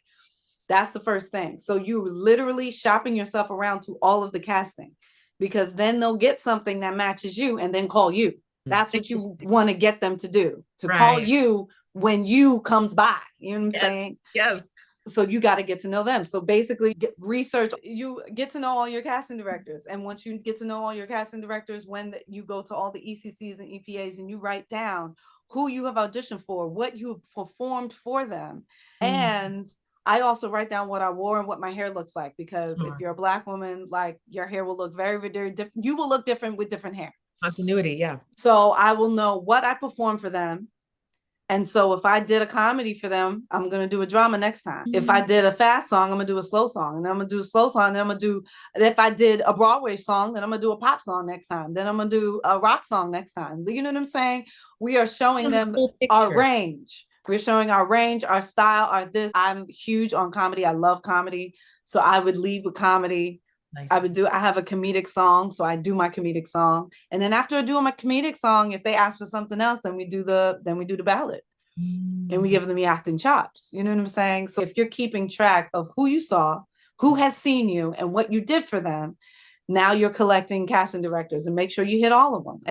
[SPEAKER 2] That's the first thing. So you're literally shopping yourself around to all of the casting, because then they'll get something that matches you and then call you. That's what you want to get them to do, to call you when you comes by. You know what I'm saying?
[SPEAKER 1] Yes.
[SPEAKER 2] So you got to get to know them. So basically research, you get to know all your casting directors. And once you get to know all your casting directors, when you go to all the ECCs and EPAs and you write down who you have auditioned for, what you performed for them. And I also write down what I wore and what my hair looks like, because if you're a Black woman, like your hair will look very, very different. You will look different with different hair.
[SPEAKER 1] Continuity. Yeah.
[SPEAKER 2] So I will know what I performed for them. And so if I did a comedy for them, I'm going to do a drama next time. If I did a fast song, I'm going to do a slow song. And then I'm going to do a slow song. And then I'm going to do, if I did a Broadway song, then I'm going to do a pop song next time. Then I'm going to do a rock song next time. You know what I'm saying? We are showing them our range. We're showing our range, our style, our this. I'm huge on comedy. I love comedy. So I would lead with comedy.
[SPEAKER 1] Nice.
[SPEAKER 2] I have a comedic song, so I do my comedic song. And then after I do my comedic song, if they ask for something else, then we do the ballad. And we give them the acting chops. You know what I'm saying? So if you're keeping track of who you saw, who has seen you, and what you did for them, now you're collecting casting directors and make sure you hit all of them.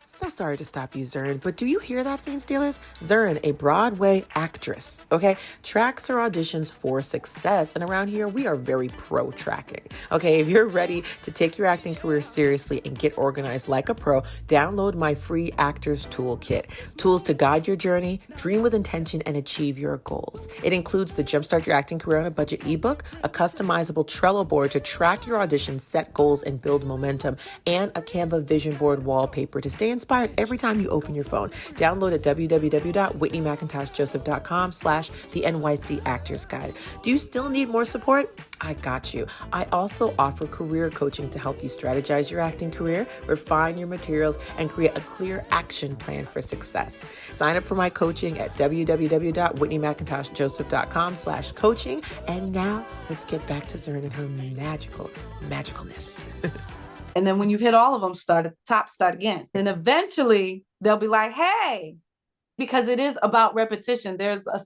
[SPEAKER 3] So sorry to stop you, Zurin, but do you hear that, Scene Stealers? Zurin, a Broadway actress, okay, tracks her auditions for success, and around here, we are very pro-tracking, okay? If you're ready to take your acting career seriously and get organized like a pro, download my free Actors Toolkit. Tools to guide your journey, dream with intention, and achieve your goals. It includes the Jumpstart Your Acting Career on a Budget ebook, a customizable Trello board to track your auditions, set goals, and build momentum, and a Canva vision board wallpaper to stay inspired every time you open your phone. Download at www.whitneymcintoshjoseph.com/the NYC Actors Guide. Do you still need more support? I got you. I also offer career coaching to help you strategize your acting career, refine your materials, and create a clear action plan for success. Sign up for my coaching at www.whitneymcintoshjoseph.com/coaching. And now let's get back to Zurin and her magicalness.
[SPEAKER 2] And then when you've hit all of them, start at the top, start again. And eventually they'll be like, hey, because it is about repetition. There's a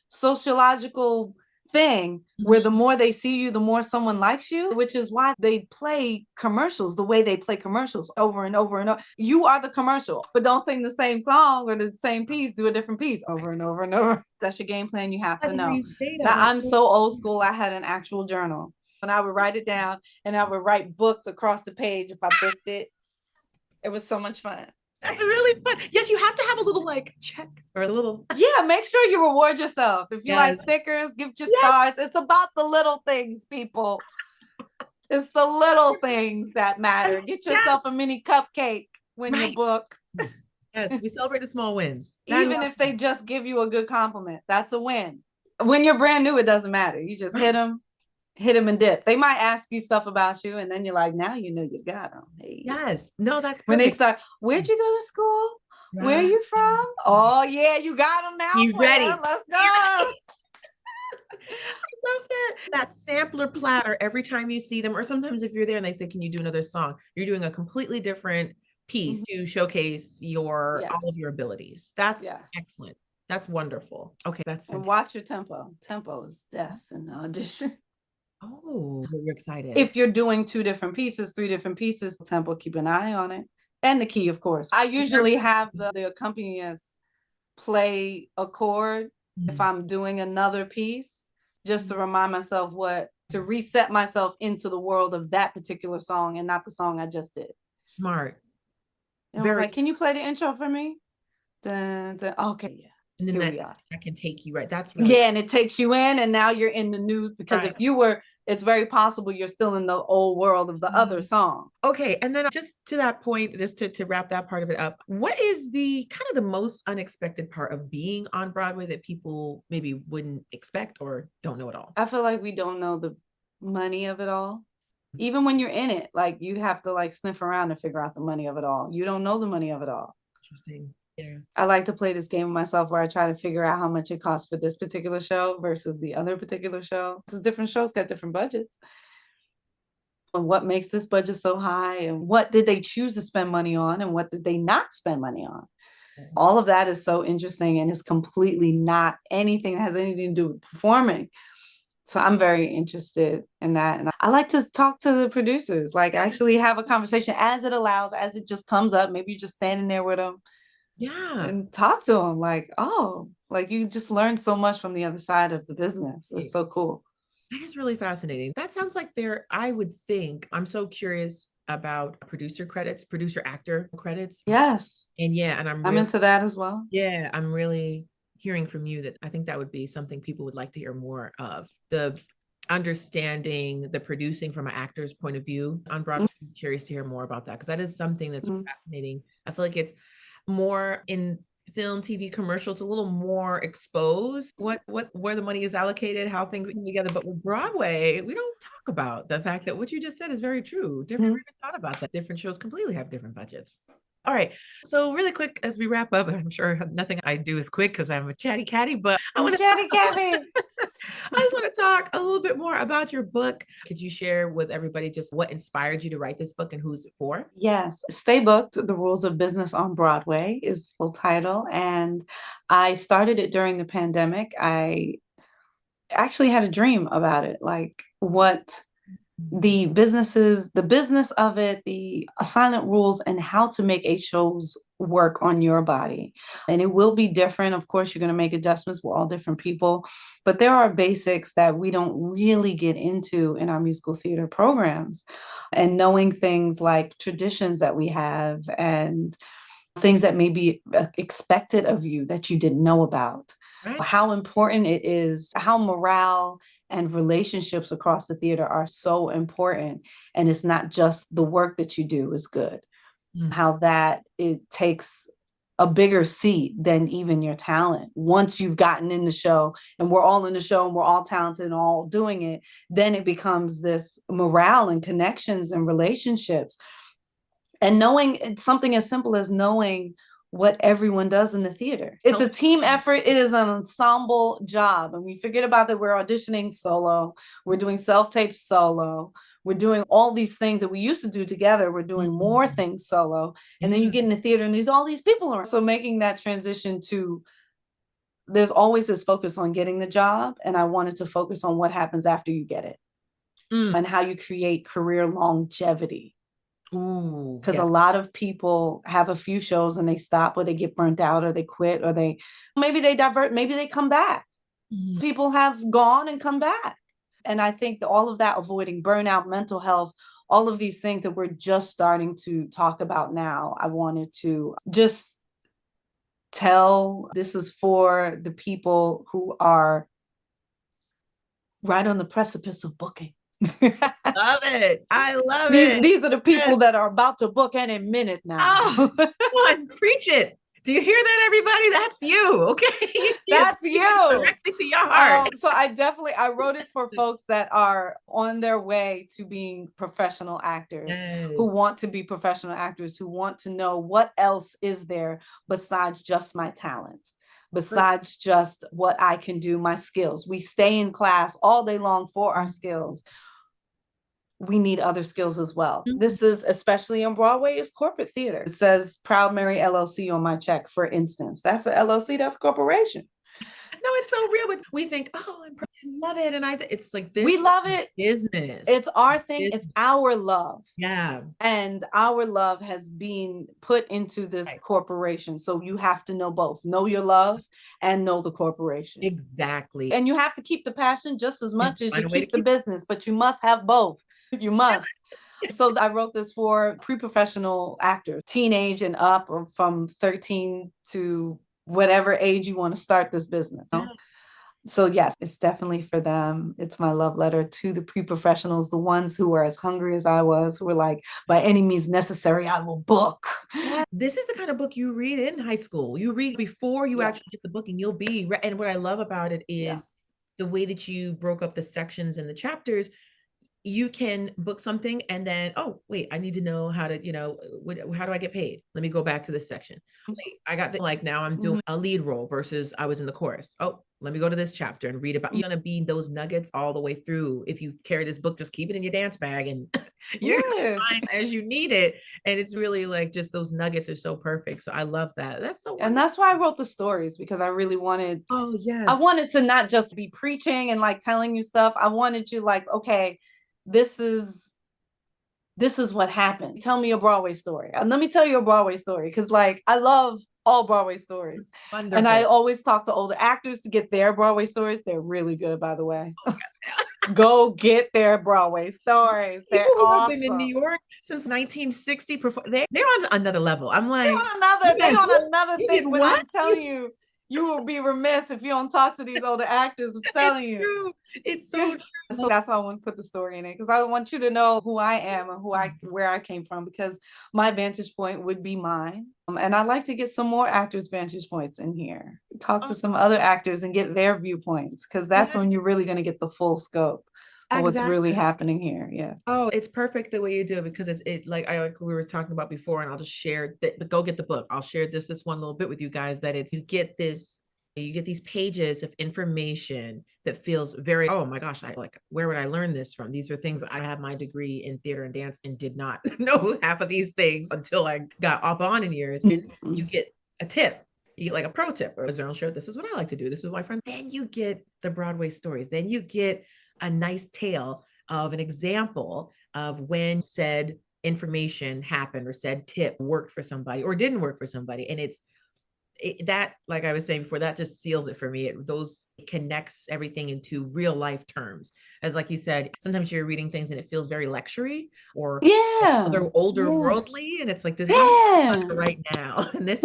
[SPEAKER 2] sociological thing where the more they see you, the more someone likes you, which is why they play commercials the way they play commercials over and over and over. You are the commercial, but don't sing the same song or the same piece, do a different piece over and over and over. That's your game plan. You have to know. Now, I'm so old school. I had an actual journal. And I would write it down, and I would write booked across the page if I booked it. It was so much fun.
[SPEAKER 1] That's really fun. Yes, you have to have a little like check or a little.
[SPEAKER 2] Yeah, make sure you reward yourself. If you like stickers, give your stars. It's about the little things, people. It's the little things that matter. Get yourself a mini cupcake when you book.
[SPEAKER 1] Yes, we celebrate the small wins.
[SPEAKER 2] Even if they just give you a good compliment, that's a win. When you're brand new, it doesn't matter. You just hit them and dip. They might ask you stuff about you, and then you're like, now you know you got them. Hey.
[SPEAKER 1] Yes. No, that's perfect.
[SPEAKER 2] When they start, where'd you go to school? Right. Where are you from? Oh, yeah, you got them now.
[SPEAKER 1] You ready?
[SPEAKER 2] Let's go.
[SPEAKER 1] I love that. That sampler platter every time you see them, or sometimes if you're there and they say, can you do another song? You're doing a completely different piece to showcase all of your abilities. That's excellent. That's wonderful. Okay, that's fantastic.
[SPEAKER 2] And watch your tempo. Tempo is death in the audition.
[SPEAKER 1] Oh, you're excited.
[SPEAKER 2] If you're doing 2 different pieces, 3 different pieces, tempo, keep an eye on it. And the key, of course. I usually have the accompanist play a chord if I'm doing another piece, just to remind myself to reset myself into the world of that particular song and not the song I just did.
[SPEAKER 1] Smart.
[SPEAKER 2] Very like, can you play the intro for me? Dun, dun. Okay, yeah.
[SPEAKER 1] And then that can take you right. That's really
[SPEAKER 2] and it takes you in, and now you're in the new, because if you were, it's very possible you're still in the old world of the other song.
[SPEAKER 1] Okay, and then just to that point, just to wrap that part of it up, what is the kind of the most unexpected part of being on Broadway that people maybe wouldn't expect or don't know at all?
[SPEAKER 2] I feel like we don't know the money of it all. Even when you're in it, like you have to like sniff around to figure out the money of it all. You don't know the money of it all.
[SPEAKER 1] Interesting. Yeah.
[SPEAKER 2] I like to play this game with myself where I try to figure out how much it costs for this particular show versus the other particular show, because different shows got different budgets. And what makes this budget so high, and what did they choose to spend money on, and what did they not spend money on? All of that is so interesting, and it's completely not anything that has anything to do with performing. So I'm very interested in that. And I like to talk to the producers, like actually have a conversation as it allows, as it just comes up. Maybe you're just standing there with them.
[SPEAKER 1] Yeah.
[SPEAKER 2] And talk to them like, oh, like you just learn so much from the other side of the business. It's so cool.
[SPEAKER 1] That is really fascinating. That sounds like I would think, I'm so curious about producer actor credits.
[SPEAKER 2] Yes.
[SPEAKER 1] And and
[SPEAKER 2] I'm into that as well.
[SPEAKER 1] Yeah. I'm really hearing from you that I think that would be something people would like to hear more of. The understanding the producing from an actor's point of view on Broadway. I'm curious to hear more about that, because that is something that's fascinating. I feel like it's more in film, TV, commercials, a little more exposed where the money is allocated, how things come together. But with Broadway, we don't talk about the fact that what you just said is very true. Different thought about that. Different shows completely have different budgets. All right. So really quick as we wrap up, I'm sure nothing I do is quick because I'm a chatty catty, but I want to
[SPEAKER 2] Chatty Cathy.
[SPEAKER 1] I just want to talk a little bit more about your book. Could you share with everybody just what inspired you to write this book and who's it for?
[SPEAKER 2] Yes, Stay Booked, The Rules of Business on Broadway is the full title. And I started it during the pandemic. I actually had a dream about it, like what the business of it, the silent rules, and how to make a show's work on your body. And it will be different. Of course, you're going to make adjustments. We're all different people, but there are basics that we don't really get into in our musical theater programs. And knowing things like traditions that we have and things that may be expected of you that you didn't know about.
[SPEAKER 1] Right.
[SPEAKER 2] How important it is, how morale and relationships across the theater are so important. And it's not just the work that you do is good. How that it takes a bigger seat than even your talent. Once you've gotten in the show and we're all in the show and we're all talented and all doing it, then it becomes this morale and connections and relationships. And knowing something as simple as knowing what everyone does in the theater. It's a team effort. It is an ensemble job. And we forget about that. We're auditioning solo. We're doing self-tape solo. We're doing all these things that we used to do together. We're doing more things solo. And then you get in the theater and there's all these people around. So making that transition to, there's always this focus on getting the job. And I wanted to focus on what happens after you get it and how you create career longevity. Because a lot of people have a few shows and they stop, or they get burnt out, or they quit, or maybe they divert, maybe they come back. People have gone and come back. And I think that all of that, avoiding burnout, mental health, all of these things that we're just starting to talk about now, I wanted to just tell this is for the people who are right on the precipice of booking.
[SPEAKER 1] Love it. I love
[SPEAKER 2] it.
[SPEAKER 1] it.
[SPEAKER 2] These are the people that are about to book any minute now.
[SPEAKER 1] Oh, come on, preach it. Do you hear that, everybody? That's you, okay?
[SPEAKER 2] That's you.
[SPEAKER 1] Directly to your heart.
[SPEAKER 2] So I wrote it for folks that are on their way to being professional actors, who want to be professional actors, who want to know what else is there besides just my talent, besides just what I can do, my skills. We stay in class all day long for our skills. We need other skills as well. This is, especially on Broadway, is corporate theater. It says Proud Mary LLC on my check, for instance. That's an LLC, that's a corporation.
[SPEAKER 1] No, it's so real. But we think, oh, I love it. And it's like this.
[SPEAKER 2] We love it.
[SPEAKER 1] Business.
[SPEAKER 2] It's our thing. It's our love.
[SPEAKER 1] Yeah.
[SPEAKER 2] And our love has been put into this corporation. So you have to know both. Know your love and know the corporation.
[SPEAKER 1] Exactly.
[SPEAKER 2] And you have to keep the passion just as much as you keep the business, but you must have both. You must. So I wrote this for pre-professional actors, teenage and up, or from 13 to whatever age you want to start this business. So yes, it's definitely for them. It's my love letter to the pre-professionals, the ones who are as hungry as I was, who were like, by any means necessary, I will book.
[SPEAKER 1] This is the kind of book you read in high school. You read before you actually get the book, and you'll be, and what I love about it is the way that you broke up the sections and the chapters. You can book something and then, oh, wait, I need to know how to, how do I get paid? Let me go back to this section. Wait, I got now I'm doing a lead role versus I was in the chorus. Oh, let me go to this chapter and read about, you're going to be those nuggets all the way through. If you carry this book, just keep it in your dance bag and you're going to find as you need it. And it's really like just those nuggets are so perfect. So I love that. That's so wonderful.
[SPEAKER 2] And that's why I wrote the stories, because I really wanted, I wanted to not just be preaching and like telling you stuff. I wanted you like, okay, this is what happened. Tell me a Broadway story. Let me tell you a Broadway story, because like I love all Broadway stories. Wonderful. And I always talk to older actors to get their Broadway stories. They're really good, by the way. Go get their Broadway stories. They're
[SPEAKER 1] People who
[SPEAKER 2] awesome.
[SPEAKER 1] have been in New York since 1960. They're on another level. I'm like,
[SPEAKER 2] they're on another thing. But I'm telling you, you will be remiss if you don't talk to these older actors. I'm telling you.
[SPEAKER 1] True. It's so true.
[SPEAKER 2] So that's why I want to put the story in it, because I want you to know who I am and where I came from, because my vantage point would be mine. And I'd like to get some more actors' vantage points in here. Talk to some other actors and get their viewpoints, because that's when you're really going to get the full scope what's really happening here. Yeah.
[SPEAKER 1] Oh, it's perfect the way you do it, because it like we were talking about before, and I'll just share that, but go get the book. I'll share just this one little bit with you guys, that it's, you get these pages of information that feels very, oh my gosh, I like, where would I learn this from? These are things, I have my degree in theater and dance and did not know half of these things until I got up on in years. And you get a tip. You get like a pro tip, or Zern will share, this is what I like to do. This is my friend. Then you get the Broadway stories. Then you get a nice tale of an example of when said information happened, or said tip worked for somebody or didn't work for somebody. And that, like I was saying before, that just seals it for me. It connects everything into real life terms. As like you said, sometimes you're reading things and it feels very lectury, or other older worldly, and it's like, right now. And this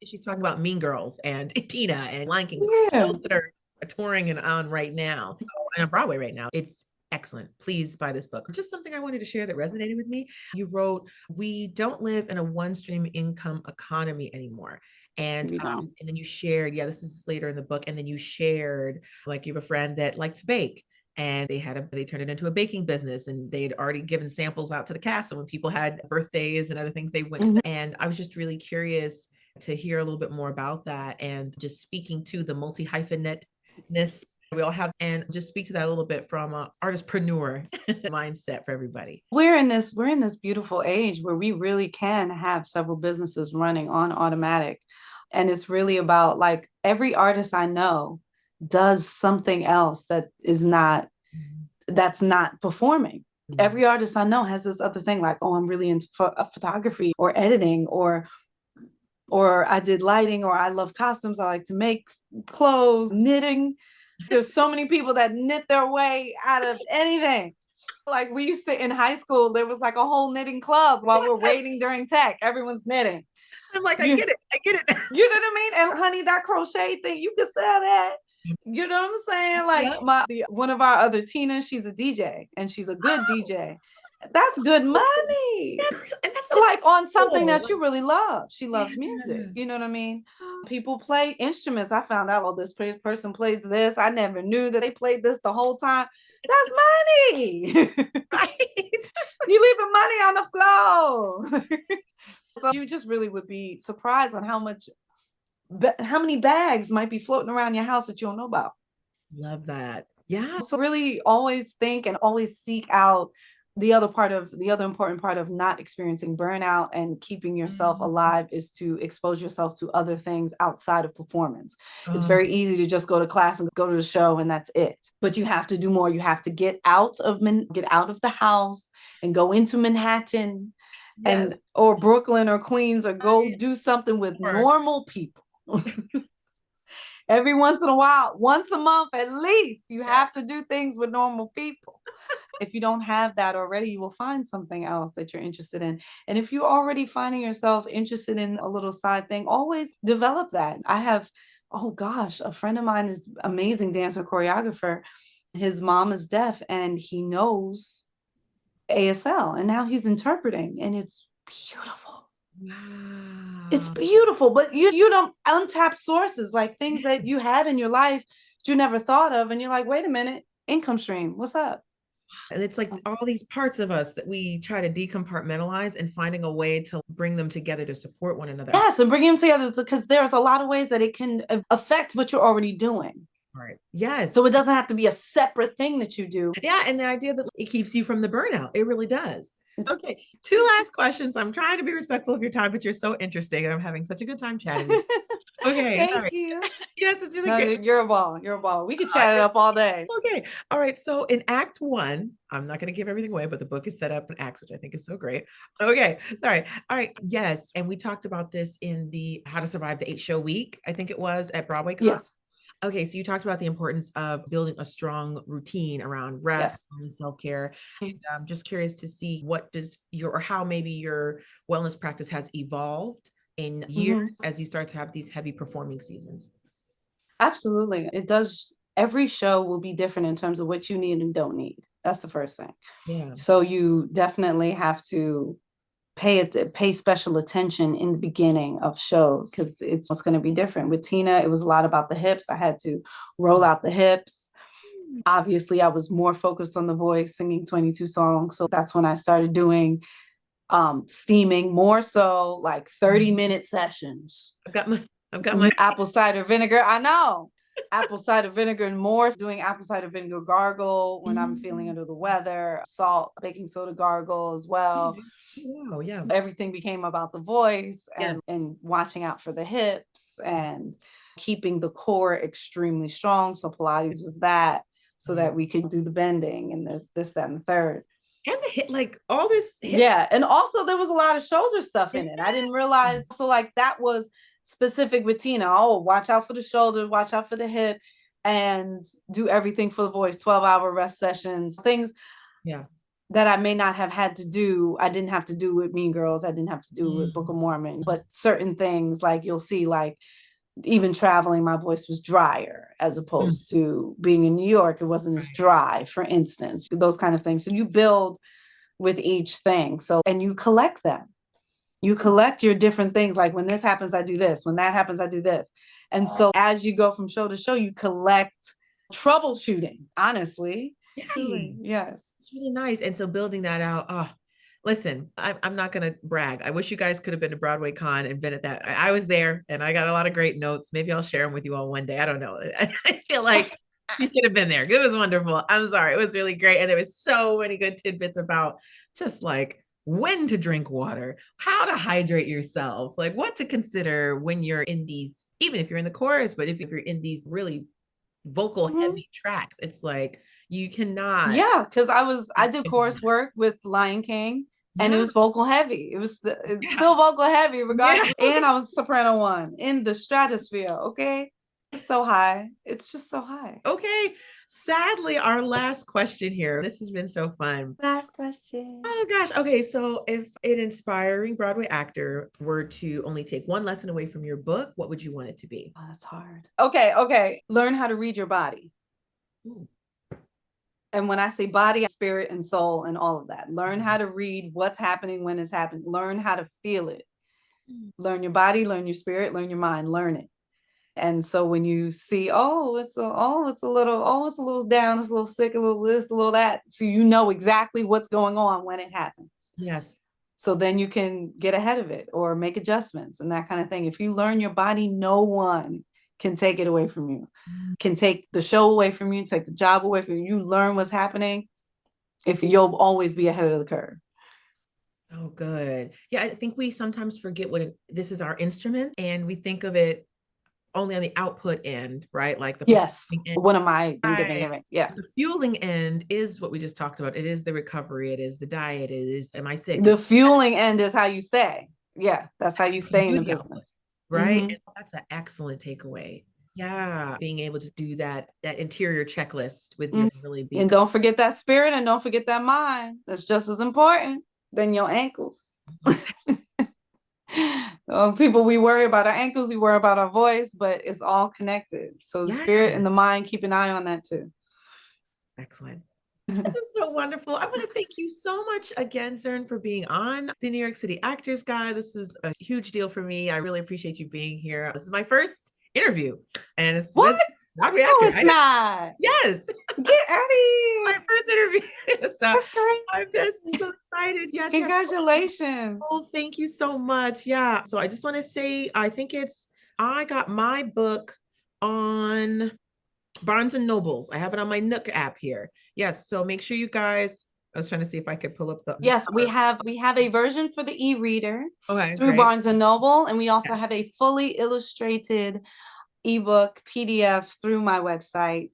[SPEAKER 1] she's talking about Mean Girls and Tina and Lion King, shows that are touring and on right now, and on Broadway right now. It's excellent. Please buy this book. Just something I wanted to share that resonated with me. You wrote, we don't live in a one-stream income economy anymore. And then you shared, this is later in the book, and then you shared, like, you have a friend that liked to bake, and they turned it into a baking business, and they'd already given samples out to the cast. And when people had birthdays and other things, they went to them. And I was just really curious to hear a little bit more about that, and just speaking to the multi-hyphenate-ness we all have, and just speak to that a little bit from a artistpreneur mindset for everybody.
[SPEAKER 2] We're in this beautiful age where we really can have several businesses running on automatic. And it's really about, like, every artist I know does something else that's not performing. Every artist I know has this other thing, like, oh, I'm really into photography or editing, or I did lighting, or I love costumes. I like to make clothes, knitting. There's so many people that knit their way out of anything. Like, we used to, in high school, there was like a whole knitting club while we're waiting during tech. Everyone's knitting.
[SPEAKER 1] I'm like, I get it.
[SPEAKER 2] You know what I mean? And honey, that crochet thing, you can sell that. You know what I'm saying? Like, one of our other Tina, she's a DJ, and she's a good DJ. That's good money.
[SPEAKER 1] And that's
[SPEAKER 2] like on something that you really love. She loves music. You know what I mean? People play instruments. I found out, oh, this person plays this. I never knew that they played this the whole time. That's money. Right? You leaving money on the floor. So you just really would be surprised on how many bags might be floating around your house that you don't know about.
[SPEAKER 1] Love that. Yeah.
[SPEAKER 2] So really always think and always seek out the other important part of not experiencing burnout and keeping yourself alive is to expose yourself to other things outside of performance. It's very easy to just go to class and go to the show and that's it. But you have to do more. You have to get out of the house and go into Manhattan or Brooklyn or Queens, or go do something with normal people. Every once in a while, once a month at least, you have to do things with normal people. If you don't have that already, you will find something else that you're interested in. And if you're already finding yourself interested in a little side thing, always develop that. I have, a friend of mine is an amazing dancer, choreographer. His mom is deaf and he knows ASL, and now he's interpreting, and it's beautiful.
[SPEAKER 1] Wow.
[SPEAKER 2] It's beautiful, but you don't untap sources, like things that you had in your life that you never thought of, and you're like, wait a minute, income stream, what's up?
[SPEAKER 1] And it's like all these parts of us that we try to decompartmentalize, and finding a way to bring them together to support one another.
[SPEAKER 2] Yes, and bringing them together, because there's a lot of ways that it can affect what you're already doing.
[SPEAKER 1] Right. Yes.
[SPEAKER 2] So it doesn't have to be a separate thing that you do.
[SPEAKER 1] Yeah. And the idea that it keeps you from the burnout. It really does. Okay. 2 last questions. I'm trying to be respectful of your time, but you're so interesting. And I'm having such a good time chatting. Okay.
[SPEAKER 2] Thank you.
[SPEAKER 1] Yes, it's really good.
[SPEAKER 2] You're a ball. You're a ball. We could chat it up all day.
[SPEAKER 1] Okay. All right. So in Act 1, I'm not going to give everything away, but the book is set up in acts, which I think is so great. Okay. Sorry. All right. Yes. And we talked about this in the How to Survive the 8-Show Week, I think it was, at Broadway.
[SPEAKER 2] Yes.
[SPEAKER 1] Okay, so you talked about the importance of building a strong routine around rest and self-care. And I'm just curious to see how maybe your wellness practice has evolved in years as you start to have these heavy performing seasons.
[SPEAKER 2] Absolutely. It does. Every show will be different in terms of what you need and don't need. That's the first thing.
[SPEAKER 1] Yeah.
[SPEAKER 2] So you definitely have to pay special attention in the beginning of shows, because it's going to be different. With Tina, it was a lot about the hips. I had to roll out the hips. Obviously, I was more focused on the voice, singing 22 songs. So that's when I started doing steaming, more so like 30-minute sessions.
[SPEAKER 1] I've got my
[SPEAKER 2] apple cider vinegar. I know. Apple cider vinegar, and more doing apple cider vinegar gargle when I'm feeling under the weather, salt, baking soda gargle as well.
[SPEAKER 1] Wow, yeah.
[SPEAKER 2] Everything became about the voice
[SPEAKER 1] Yes.
[SPEAKER 2] and watching out for the hips and keeping the core extremely strong. So Pilates was that, so that we could do the bending and the this, that, and the third.
[SPEAKER 1] And the hit, like all this hip.
[SPEAKER 2] Yeah. And also there was a lot of shoulder stuff in it. I didn't realize. So like that was specific with Tina. Oh, watch out for the shoulder, watch out for the hip, and do everything for the voice, 12-hour rest sessions, things that I may not have had to do. I didn't have to do with Mean Girls. I didn't have to do with Book of Mormon, but certain things like you'll see, like even traveling, my voice was drier as opposed to being in New York. It wasn't as dry, for instance, those kind of things. So you build with each thing. So, and you collect them. You collect your different things. Like when this happens, I do this. When that happens, I do this. And so as you go from show to show, you collect troubleshooting, honestly. Yes.
[SPEAKER 1] It's really nice. And so building that out, oh, listen, I'm not going to brag. I wish you guys could have been to Broadway Con and been at that. I was there and I got a lot of great notes. Maybe I'll share them with you all one day. I don't know. I feel like you could have been there. It was wonderful. I'm sorry. It was really great. And there was so many good tidbits about just like when to drink water, how to hydrate yourself, like what to consider when you're in these, even if you're in the chorus, but if you're in these really vocal heavy tracks, it's like you cannot.
[SPEAKER 2] Yeah, because I did chorus work with Lion King. And it was vocal heavy. It was still vocal heavy, regardless. And I was soprano one in the stratosphere. Okay. It's so high. It's just so high.
[SPEAKER 1] Okay. Sadly, our last question here. This has been so fun.
[SPEAKER 2] Last question.
[SPEAKER 1] Oh gosh. Okay. So if an inspiring Broadway actor were to only take one lesson away from your book, what would you want it to be?
[SPEAKER 2] Oh, that's hard. Okay. Learn how to read your body. Ooh. And when I say body, spirit, and soul, and all of that, learn how to read what's happening when it's happening. Learn how to feel it. Learn your body, learn your spirit, learn your mind, learn it. And so when you see, it's a little down, it's a little sick, a little this, a little that, so you know exactly what's going on when it happens.
[SPEAKER 1] Yes.
[SPEAKER 2] So then you can get ahead of it or make adjustments and that kind of thing. If you learn your body, no one can take it away from you, can take the show away from you, take the job away from you. You learn what's happening, if you'll always be ahead of the curve.
[SPEAKER 1] Oh, good. Yeah, I think we sometimes forget this is our instrument, and we think of it only on the output end, right? Like the
[SPEAKER 2] what am I giving? Yeah.
[SPEAKER 1] The fueling end is what we just talked about. It is the recovery. It is the diet. It is, am I sick?
[SPEAKER 2] The fueling end is how you stay. Yeah, that's how you stay in the business.
[SPEAKER 1] Right. And that's an excellent takeaway. Yeah. Being able to do that interior checklist with your really big.
[SPEAKER 2] And don't forget that spirit, and don't forget that mind. That's just as important than your ankles. People, we worry about our ankles, we worry about our voice, but it's all connected. So the spirit and the mind, keep an eye on that too.
[SPEAKER 1] Excellent. This is so wonderful. I want to thank you so much again, Zurin, for being on the New York City Actors Guide. This is a huge deal for me. I really appreciate you being here. This is my first interview, and it's
[SPEAKER 2] what?
[SPEAKER 1] Not reactor.
[SPEAKER 2] No, it's not.
[SPEAKER 1] Yes.
[SPEAKER 2] Get out of here.
[SPEAKER 1] My first interview. So I'm just so excited. Yes.
[SPEAKER 2] Congratulations.
[SPEAKER 1] Yes. Oh, thank you so much. Yeah. So I just want to say, I got my book on Barnes and Nobles. I have it on my Nook app here. Yes. So make sure you guys, I was trying to see if I could pull up the.
[SPEAKER 2] Yes, we have a version for the e-reader through
[SPEAKER 1] great.
[SPEAKER 2] Barnes and Noble. And we also have a fully illustrated ebook PDF through my website,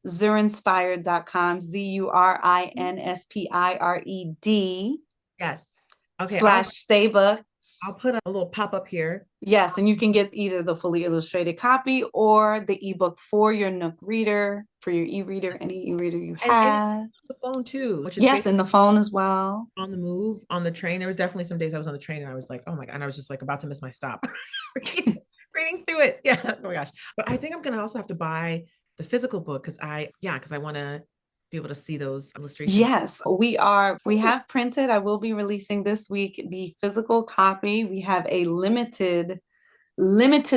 [SPEAKER 2] zurinspired.com, ZURINSPIRED.
[SPEAKER 1] Yes. Okay.
[SPEAKER 2] /stay books.
[SPEAKER 1] I'll put a little pop-up here.
[SPEAKER 2] Yes, and you can get either the fully illustrated copy or the ebook for your Nook reader, for your e-reader, any e-reader you have.
[SPEAKER 1] And the phone too, which is
[SPEAKER 2] yes, and the phone as well.
[SPEAKER 1] On the move, on the train. There was definitely some days I was on the train and I was like, oh my God, and I was just like about to miss my stop. Reading through it. Yeah. Oh my gosh. But I think I'm gonna also have to buy the physical book because I want to be able to see those illustrations.
[SPEAKER 2] Yes, we have printed. I will be releasing this week the physical copy. We have a limited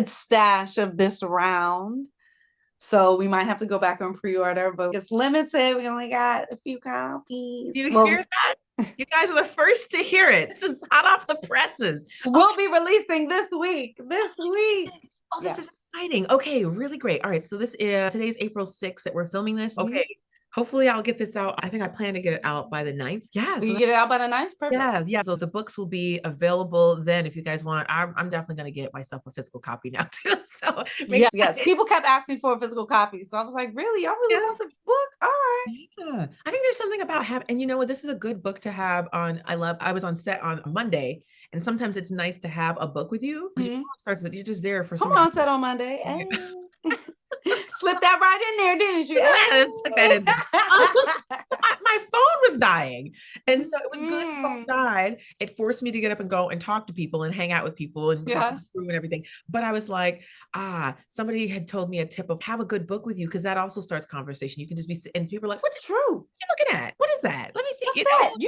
[SPEAKER 2] stash of this round. So we might have to go back and pre-order, but it's limited. We only got a few copies.
[SPEAKER 1] Do you hear that? You guys are the first to hear it. This is hot off the presses.
[SPEAKER 2] We'll be releasing this week.
[SPEAKER 1] Oh, this is exciting. Okay, really great. All right, so today's April 6th that we're filming this. Okay. Hopefully I'll get this out. I think I plan to get it out by the 9th. Yeah.
[SPEAKER 2] So you get it out by the 9th? Perfect.
[SPEAKER 1] Yeah. So the books will be available then if you guys want. I'm definitely going to get myself a physical copy now too. So
[SPEAKER 2] yes. People kept asking for a physical copy. So I was like, really? Y'all really want the book? All right.
[SPEAKER 1] Yeah. I think there's something about and you know what? This is a good book to have on. I was on set on Monday. And sometimes it's nice to have a book with you because you're just there for.
[SPEAKER 2] Come on, set on Monday. Hey. Slipped that right in there, didn't you?
[SPEAKER 1] Yeah, took that in there. My phone was dying. And so it was good the phone died. It forced me to get up and go and talk to people and hang out with people and talk through and everything. But I was like, somebody had told me a tip of have a good book with you because that also starts conversation. You can just be, and people are like, what's true? What are you looking at? What is that? Let me see.
[SPEAKER 2] You're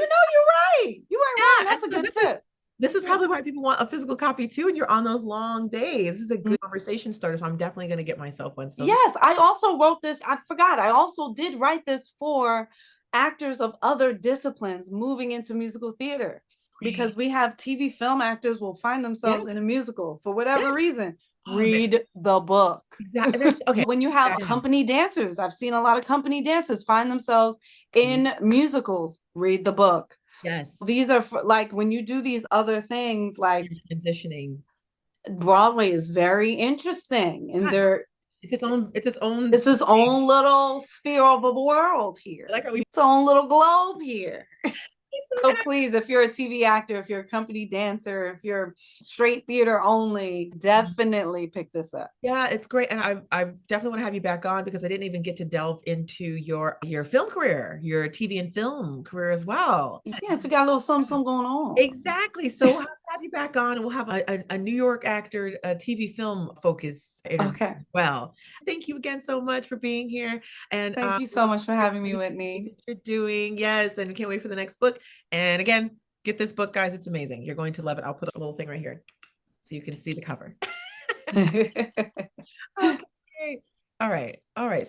[SPEAKER 2] right. You are right. That's a good tip.
[SPEAKER 1] This is probably why people want a physical copy too. And you're on those long days. This is a good conversation starter. So I'm definitely going to get myself one. So
[SPEAKER 2] yes, I also wrote this. I forgot. I also did write this for actors of other disciplines moving into musical theater because we have TV film actors will find themselves in a musical for whatever reason. Read the book.
[SPEAKER 1] Exactly. Okay.
[SPEAKER 2] When you have company dancers, I've seen a lot of company dancers find themselves in musicals. Read the book.
[SPEAKER 1] Yes.
[SPEAKER 2] These are like when you do these other things like
[SPEAKER 1] transitioning.
[SPEAKER 2] Broadway is very interesting and it's its own little sphere of a world here. Like its own little globe here. So please, if you're a TV actor, if you're a company dancer, if you're straight theater only, definitely pick this up.
[SPEAKER 1] Yeah, it's great. And I definitely want to have you back on because I didn't even get to delve into your film career, your TV and film career as well.
[SPEAKER 2] Yes, we got a little something going on.
[SPEAKER 1] Exactly. So I'll have you back on and we'll have a New York actor, a TV film focus as well. Thank you again so much for being here. And
[SPEAKER 2] thank you so much for having me, Whitney.
[SPEAKER 1] What you're doing. Yes. And can't wait for the next book. And again, get this book, guys. It's amazing. You're going to love it. I'll put a little thing right here so you can see the cover. Okay. All right.